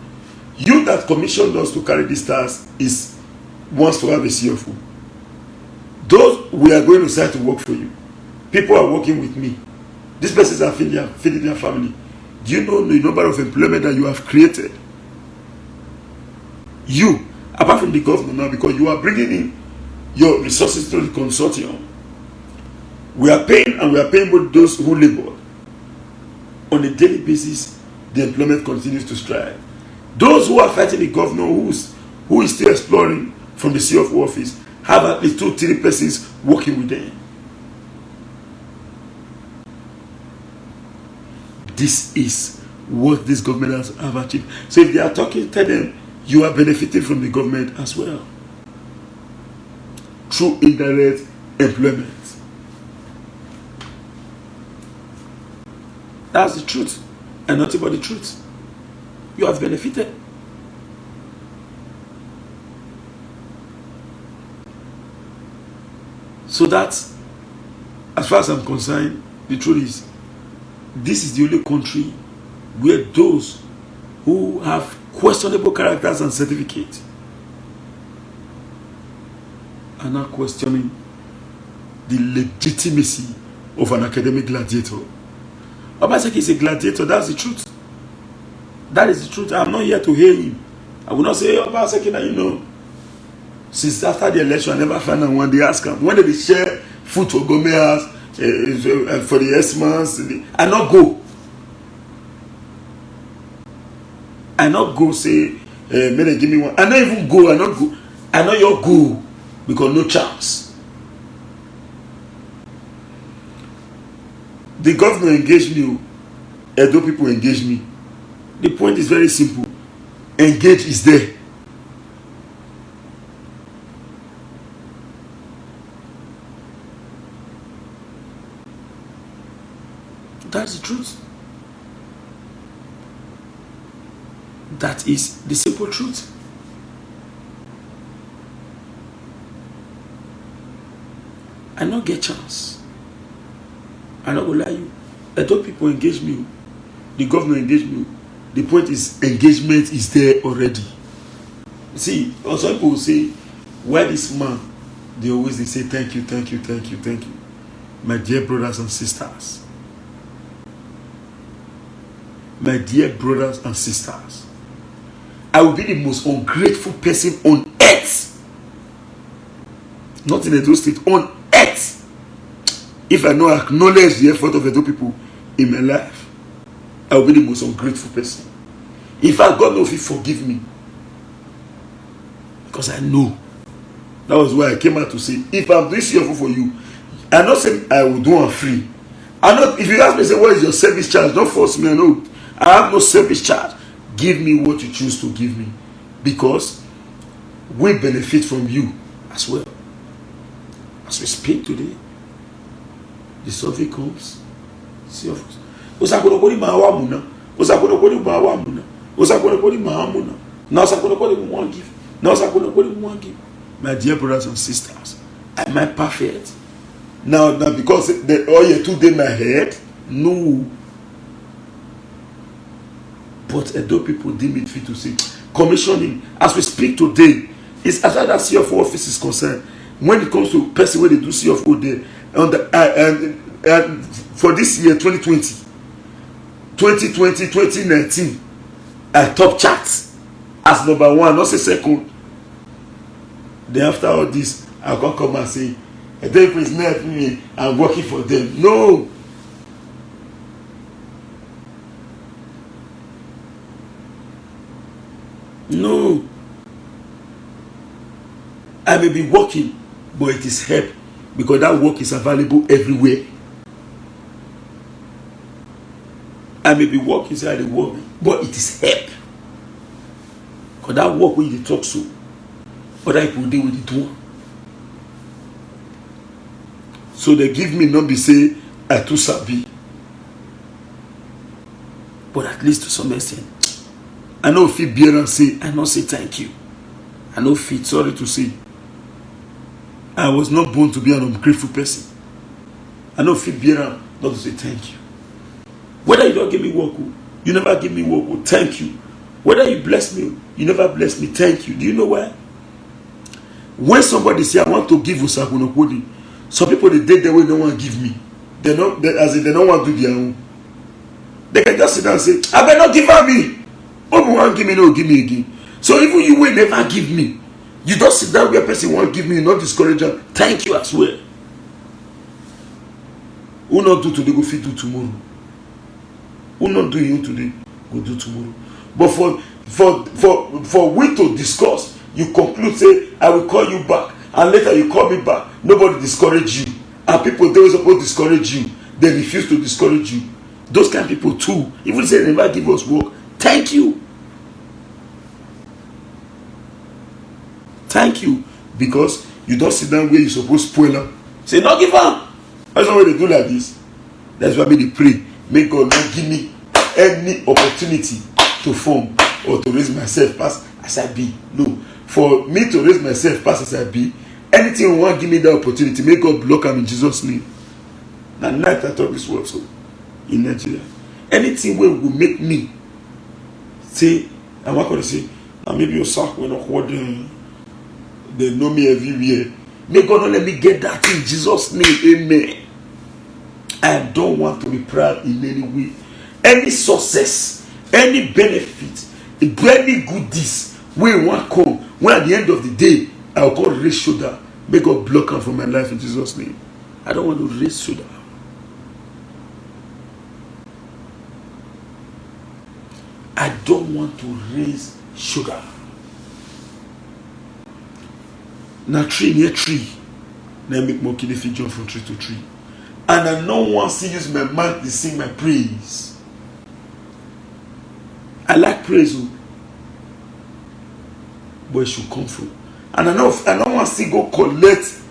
You that commissioned us to carry these tasks wants to have a CFO. Those we are going to decide to work for you. People are working with me. These persons are feeding their family. Do you know the number of employment that you have created? You, apart from the government now, because you are bringing in your resources to the consortium. We are paying, and we are paying both those who labor. On a daily basis, the employment continues to strive. Those who are fighting the governor, who is still exploring from the CFO office, have at least 2-3 persons working with them. This is what this government have achieved. So if they are talking, tell them you are benefiting from the government as well through indirect employment. That's the truth, and nothing but the truth. You have benefited. So that's, as far as I'm concerned, the truth is, this is the only country where those who have questionable characters and certificates are not questioning the legitimacy of an academic gladiator. Obaseki is a gladiator, that's the truth. That is the truth. I'm not here to hear him. I will not say, Obaseki, now you know. Since after the election, I never found out when they ask him. When they share food for Gomeas, for the S-months, I not go. I not go say, may they give me one. I not even go, I not go. I know you're go, because no chance. The governor engaged me, Edo people engage me. The point is very simple. Engage is there. That's the truth. That is the simple truth. I not get chance. I not go lie you. I thought people engage me. The government engage me. The point is, engagement is there already. See, some people will say, why this man? They say thank you, thank you, thank you, thank you. My dear brothers and sisters. My dear brothers and sisters. I will be the most ungrateful person on earth. Not in Edo State, on earth. If I not acknowledge the effort of Edo people in my life, I will be the most ungrateful person. In fact, God knows if He forgive me. Because I know. That was why I came out to say, if I'm doing cheerful for you, I'm not saying I will do one free. I'm not, if you ask me, say, what is your service charge? Don't force me, I know. I have no service charge. Give me what you choose to give me. Because we benefit from you as well. As we speak today, the survey comes. See of us. Osakonokoni mawamuna. Osakonokoni mawamuna. Osakonokoni mawamuna. Now Osakonokoni won't give. Now Osakonokoni won't give. My dear brothers and sisters, am I perfect? Now because all you two in my head? No. But Edo people deem it fit to say, commissioning, as we speak today, is as far as CFO office is concerned. When it comes to person where they do CFO there, and for this year 2020, 2019, I top chart as number one, not say second. Then after all this, I can come and say, Edo people is not me, I'm working for them. No. No. I may be working, but it is help, because that work is available everywhere. I may be working inside the work, but it is help. Because that work when you talk so, other people deal with it too. So they give me not be say I too sabi. But at least to some extent, I know if you bear and say, I not say thank you. I know fit, sorry to say. I was not born to be an ungrateful person. I know fit bear not to say thank you. Whether you don't give me work, you never give me work, thank you. Whether you bless me, you never bless me, thank you. Do you know why? When somebody say I want to give Osakonokoni, some people they date the way they don't want to give me. They don't want to do their own. They can just sit down and say, I better not give her me. Oh, want give me, no, give me again. So even you will never give me. You don't sit down where a person won't give me, not discourage them. Thank you as well. Who not do today go fit do tomorrow. Who not do you today go do tomorrow. But for we to discuss, you conclude say I will call you back, and later you call me back. Nobody discourage you, and people they were supposed to discourage you, they refuse to discourage you. Those kind of people too, even say they never give us work, thank you. Thank you, because you don't sit down where you supposed to spoil them. Say no give up. That's not why they do like this. That's why they pray. May God not give me any opportunity to form or to raise myself past as I be. No, for me to raise myself past as I be, anything you want give me that opportunity, may God block them in Jesus' name. Now night I talk this word so in Nigeria. Anything will make me say, I'm not going to say, now maybe your sack will not hold them. They know me everywhere. May God not let me get that in Jesus' name. Amen. I don't want to be proud in any way. Any success, any benefit, any goodies, we want come. When at the end of the day, I'll go raise shoulder. May God block them from my life in Jesus' name. I don't want to raise shoulder. I don't want to raise shoulder. Now tree near tree. Now make more kid if you jump from tree to tree. And I no one see use my mouth to sing my praise. I like praise, but it should come from. And I don't want to see go collect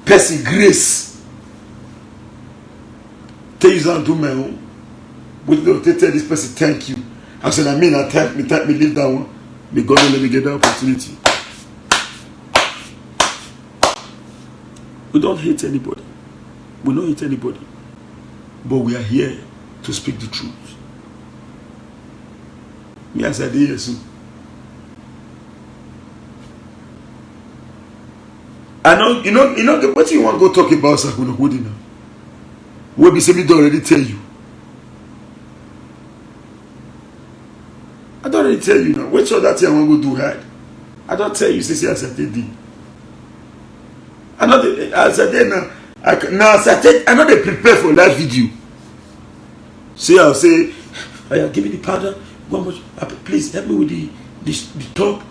person grace. Tell you and do my own. But they tell this person thank you. I said, I mean, I thank me, leave that one. May God let me get that opportunity. We don't hate anybody. We don't hate anybody. But we are here to speak the truth. Me as I did yes. I know, you know what you want to go talk about Sakuna Hudi now. What be saying don't already tell you. I don't already tell you now. Which other thing I want to go do hard? I don't tell you, say as I did. I know as I did now. I know they prepare for that video. See, I'll say, oh, give me the powder. One more, please help me with the top.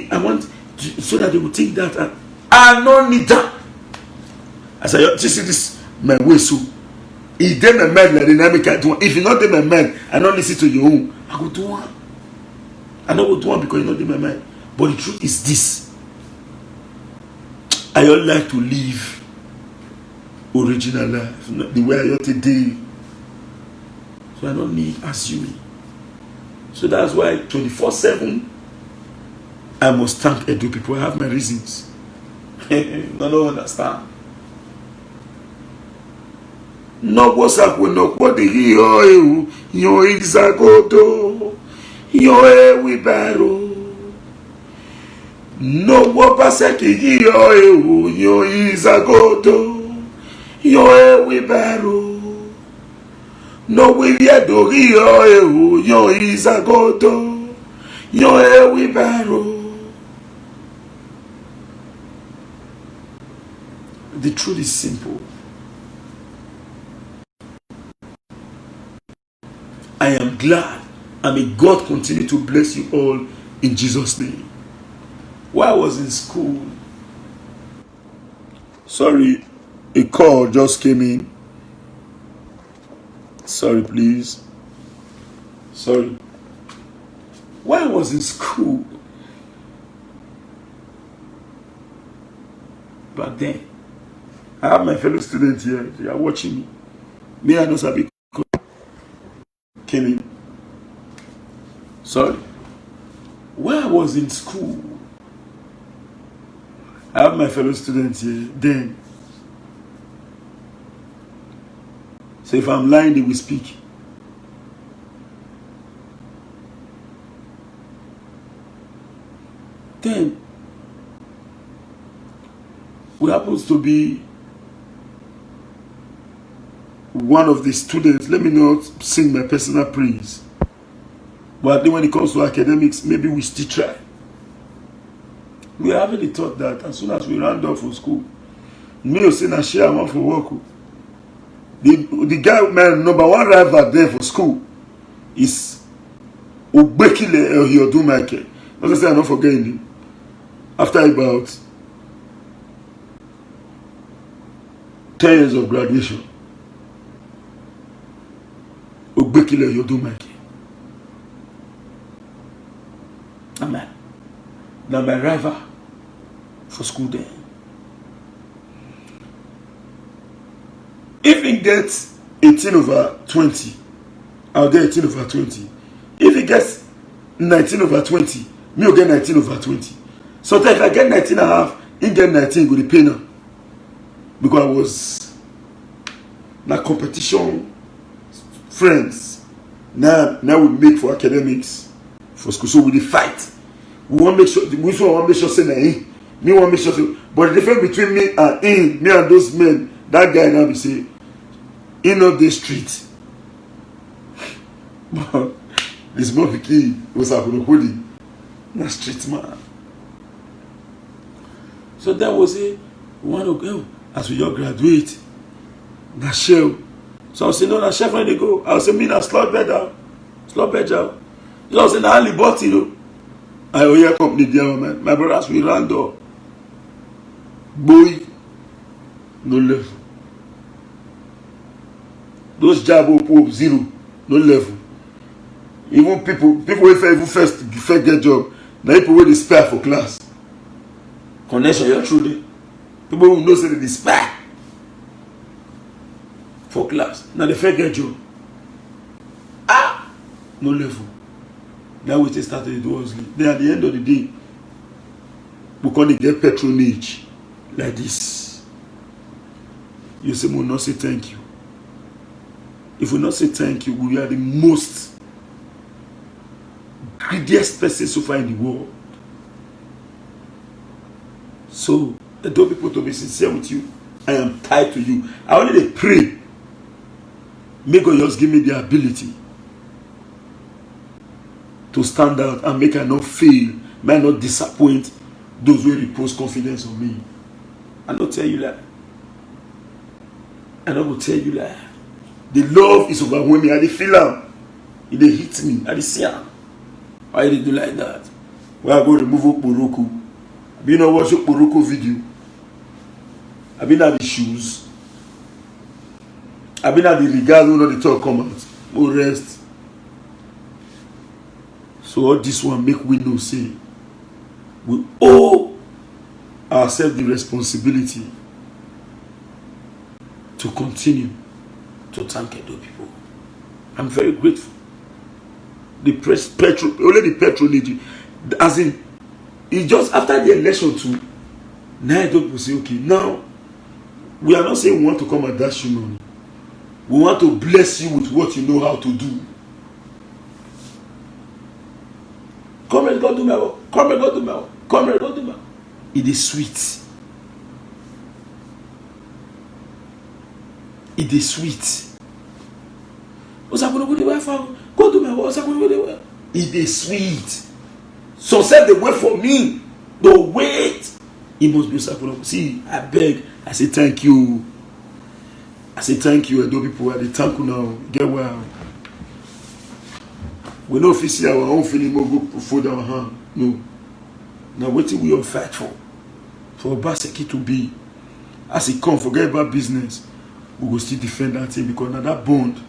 I want so that they will think that I don't need that. I say, you see this my way so. If they my man like dynamic I do. If you not my man, I don't listen to your own. I go do one. I don't go do one because you not my man. But the truth is this. I don't like to live original life, the way I ought today. So I don't need assuming. So that's why 24/7 I must thank Edo people. I have my reasons. I don't understand. No what's up with no what the yo Isagoto yo we battle. No what paseki yo Isagoto yo we battle. No we adori yo Isagoto yo we battle. The truth is simple. I am glad, and may God continue to bless you all in Jesus' name. While I was in school, sorry, a call just came in. Sorry, please. Sorry. While I was in school, back then, I have my fellow students here. They are watching me. Me and Osabi came in. Sorry. While I was in school, I have my fellow students here. Then, so if I'm lying, they will speak. Then, we happens to be one of the students. Let me not sing my personal praise, but then when it comes to academics, maybe we still try. We are having the thought that as soon as we round off for school, me will say na share one for work. The guy, my number one rival there for school is Ogbekile Oyodunmaike. As I say, I'm not forgetting him. After about 10 years of graduation, Ogbekile Oyodunmaike. Now my rival for school there. If he gets 18/20, I'll get 18/20. If he gets 19/20, me will get 19/20. Sometimes if I get 19.5, he get 19, go to pay now. Because I was na competition friends. Now we make for academics for school. So we fight. We want to make sure, we want to make sure say na him. Me want to make sure say, but the difference between me and him, me and those men, that guy now be say, he not the street. But this boy was happening na street man. So that was it. We want to go as we all graduate. Na shell. So I say no, na chef when they go. I say me na slot better. Slot better. You know, say na only bought you. I owe your company there, man. My brothers will run door. Boy, no level. Those job up zero, no level. Even people even first get job. Now people will spare for class. Connection, you're true there. People who know say they spare for class. Now they first get job. No level. Now we just started to do us. Then at the end of the day, we can't get patronage like this. You say, we not say thank you. If we not say thank you, we are the most greediest person so far in the world. So, I don't people to be sincere with you. I am tied to you. I only pray. May God just give me the ability to stand out and make I not fail, may I not disappoint those who repose confidence on me. I don't tell you that. I don't go tell you that. The love is overwhelming. I dey feel am. It dey hit me. I dey see am. Why they do like that? Why I go remove Okporoko? I been not watch Okporoko video. I been at the shoes. I been at the regard when the talk come out. No rest. So all this one make we know say we owe ourselves the responsibility to continue to thank Edo people. I'm very grateful. The only the patronage, as in, it's just after the election too. Now Edo people say, okay, now we are not saying we want to come and dash you money. We want to bless you with what you know how to do. Comrade, go do my work. Comrade, go do my work. Comrade, go do my work. It is sweet. It is sweet. What's happening with the wife? Go do my work. What's happening with the wife? It is sweet. So said they wait for me. Don't wait. It must be happening. See, I beg. I say thank you. I say thank you. Edo people are the thank you now. Get well. We know if we see our own feeling, we go fold our hand. No. Now what we all fight for Obaseki to be, as it come, forget about business, we will still defend that thing because now that bond,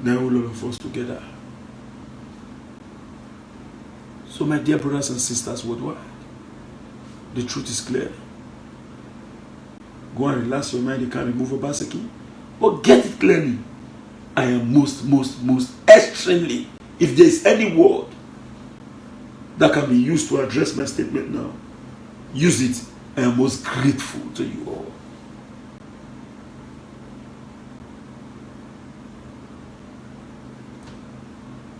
then all of us together. So my dear brothers and sisters worldwide, the truth is clear. Go and relax your mind, you can't remove Obaseki, but get it clearly. I am most extremely, if there is any word that can be used to address my statement now, use it. I am most grateful to you all.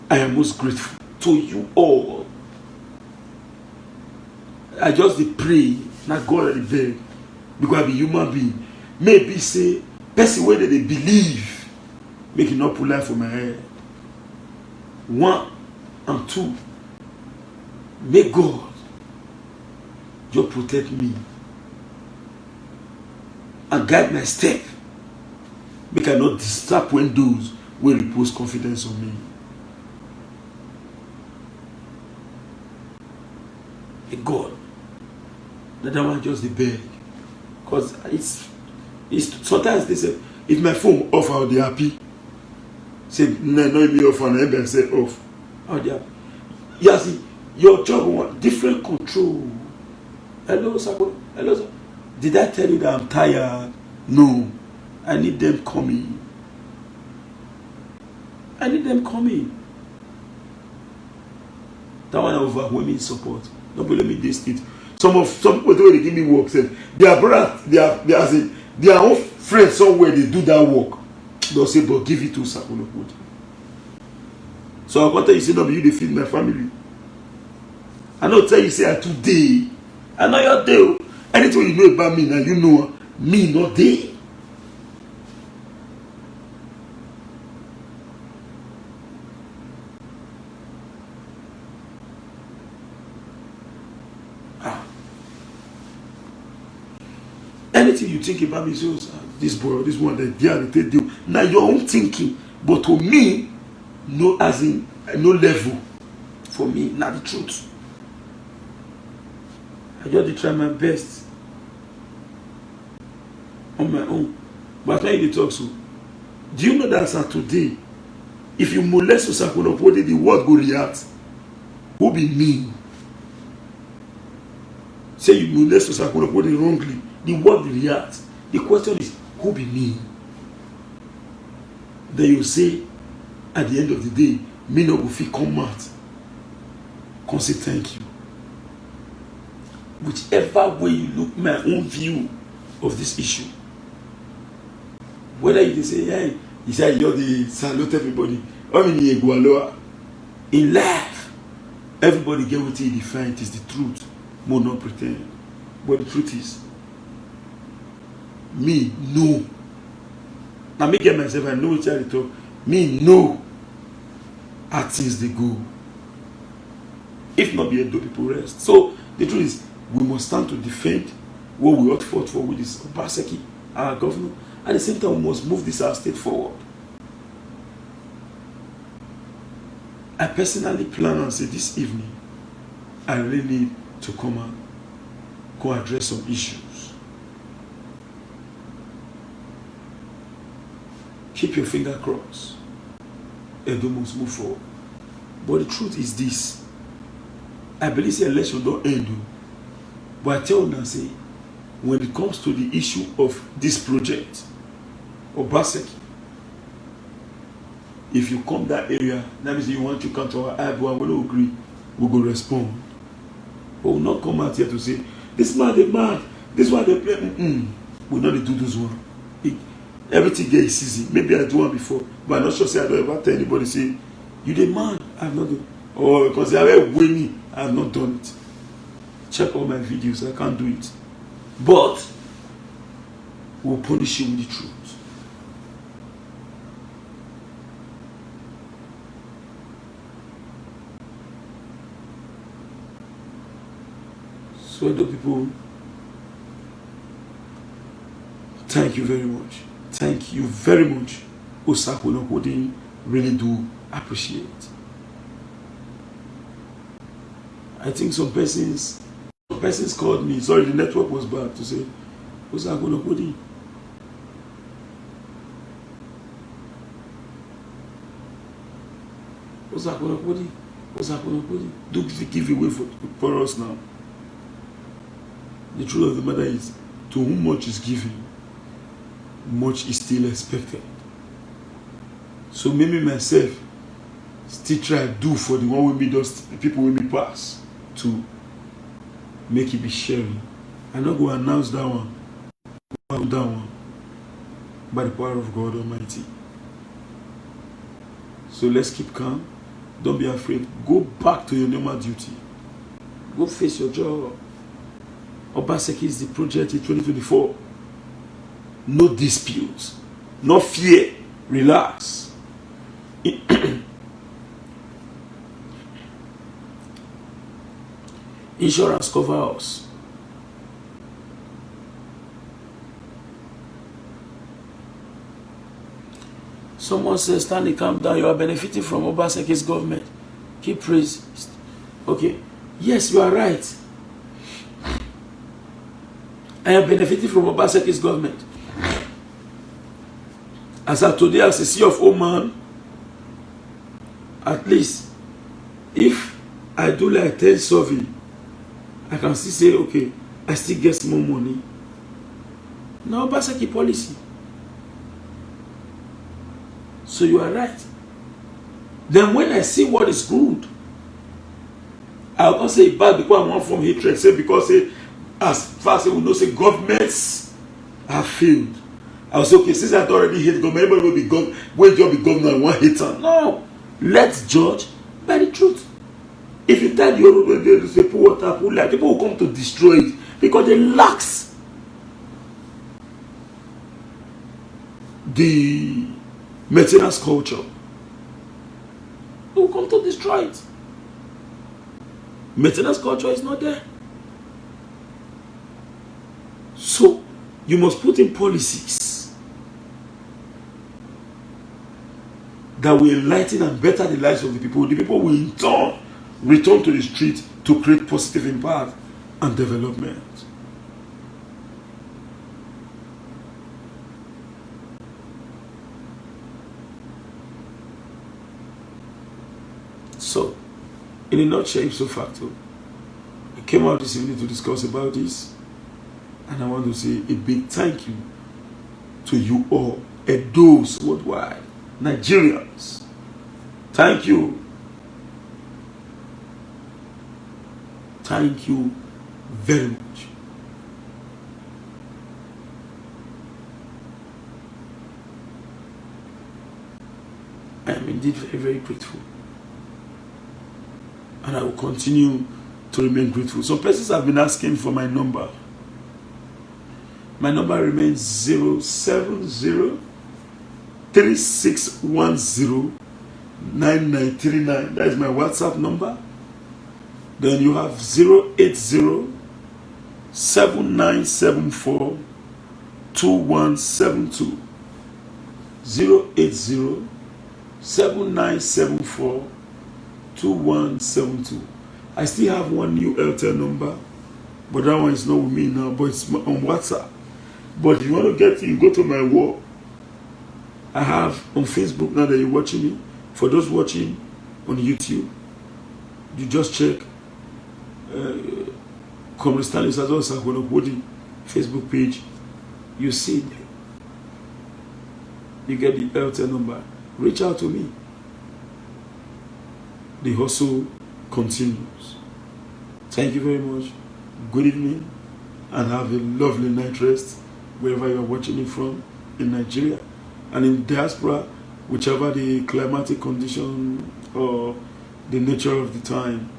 I am most grateful to you all. I just pray, not God and beg, because I be human being. Maybe say, person where they believe, make it not put life on my head. 1 and 2, may God just protect me and guide my step Make I not disappoint those who repose confidence on me. A God, that one just the beg. Because it's sometimes they say, if my phone off, I'll be happy. Say, no, me off, and I say off. I'll be happy. You see, your job want different control. Hello, sir. Hello, sir. Did I tell you that I'm tired? No. I need them coming. I need them coming. That one overwhelming support. Don't believe me, this it. Some people they give me work said their brother, their own friends somewhere they do that work. They'll say, but give it to Sakunokudi. So I got to you say, no, you they feed my family. I know tell you say today. I know your day. Anything you know about me now, you know me not day. Anything you think about me, so this boy, this one, they do. Now your own thinking, but to me, no, as in no level. For me, not the truth. I just try my best on my own. But when you talk so, do you know that as today, if you molest Sakunokudi, the world go react. Who be me? Say you molest Sakunokudi wrongly. The word reacts. The question is, who be me? Then you say, at the end of the day, me no go fit come out. Come say thank you. Whichever way you look, my own view of this issue. Whether you say, hey, you say you're the salute everybody. I mean, in life, everybody get what he define. It is the truth. More not pretend. But the truth is, me no. Now me get myself, I know which I talk. Me no. How things they go. If not be able to people rest. So the truth is, we must stand to defend what we ought fought for with this Obaseki, our governor. At the same time, we must move this our state forward. I personally plan and say this evening, I really need to come and go address some issues. Keep your finger crossed. Edo must move forward. But the truth is this. I believe the election don't end. But I tell you now, say, when it comes to the issue of this project, Obaseki, if you come that area, that means you want to come to our Ibo and we don't agree, we will respond. But we'll not come out here to say, this man, the man, this one, they play. We'll not do this one. Everything gets easy. Maybe I do one before, but I'm not sure say I don't ever tell anybody say, you the man, I have not done. Or because I have winning, I have not done it. Check all my videos, I can't do it. But we'll punish you with the truth. So the people, thank you very much. Thank you very much. Osakunokudi really do appreciate. I think some persons called me. Sorry, the network was bad to say, Osakunokudi. Osakunokudi. Do give away for us now. The truth of the matter is, to whom much is given, much is still expected. So maybe myself still try to do for the one with me, those people with me pass to make it be sharing. I'm not going to announce that one by the power of God Almighty. So let's keep calm. Don't be afraid. Go back to your normal duty. Go face your job. Obaseki is the project in 2024. No disputes. No fear. Relax. Insurance cover us. Someone says, Stanley, calm down. You are benefiting from Obaseki's government. Keep praise. Okay. Yes, you are right. I am benefiting from Obaseki's government. As of today, as a CEO of Oman, at least, if I do like 10 survey, I can still say, okay, I still get more money. Now, Obaseki policy. So you are right. Then when I see what is good, I'll not say bad because I want from hatred. Say because as far as we know, say governments have failed. I'll say, okay, since I already hate government, everybody will be government. When you be governor, I want hater. No. Let's judge by the truth. If you tell the say pour water, pour light, people will come to destroy it because they lack the maintenance culture. They will come to destroy it. Maintenance culture is not there. So you must put in policies that will enlighten and better the lives of the people. The people will in turn return to the street to create positive impact and development. So, in a nutshell, ipso facto, I came out this evening to discuss about this, and I want to say a big thank you to you all, and those worldwide, Nigerians. Thank you. Thank you very much. I am indeed very, very grateful. And I will continue to remain grateful. Some persons have been asking for my number. My number remains 070-3610-9939. That is my WhatsApp number. Then you have 080-7974-2172. 080-7974-2172. I still have one new Airtel number, but that one is not with me now, but it's on WhatsApp. But if you want to get it, you go to my wall. I have on Facebook now that you're watching me. For those watching on YouTube, you just check Comrade Stanley Sador Sakwonokodi Facebook page. You see it there. You get the Airtel number. Reach out to me. The hustle continues. Thank you very much. Good evening, and have a lovely night rest wherever you are watching it from in Nigeria and in diaspora, whichever the climatic condition or the nature of the time.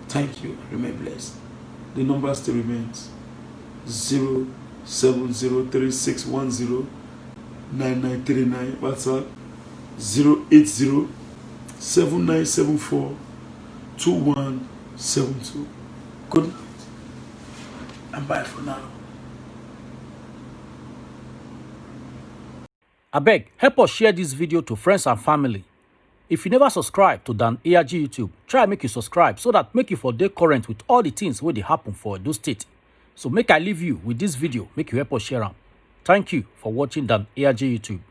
Thank you. Remain blessed. The number still remains 070-3610-9939. WhatsApp 080-7974-2172. Good night. And bye for now. Abeg, help us share this video to friends and family. If you never subscribe to Dan ARG YouTube, try make you subscribe so that make you for dey current with all the things wey dey happen for Edo State. So make I leave you with this video, make you help us share am. Thank you for watching Dan ARG YouTube.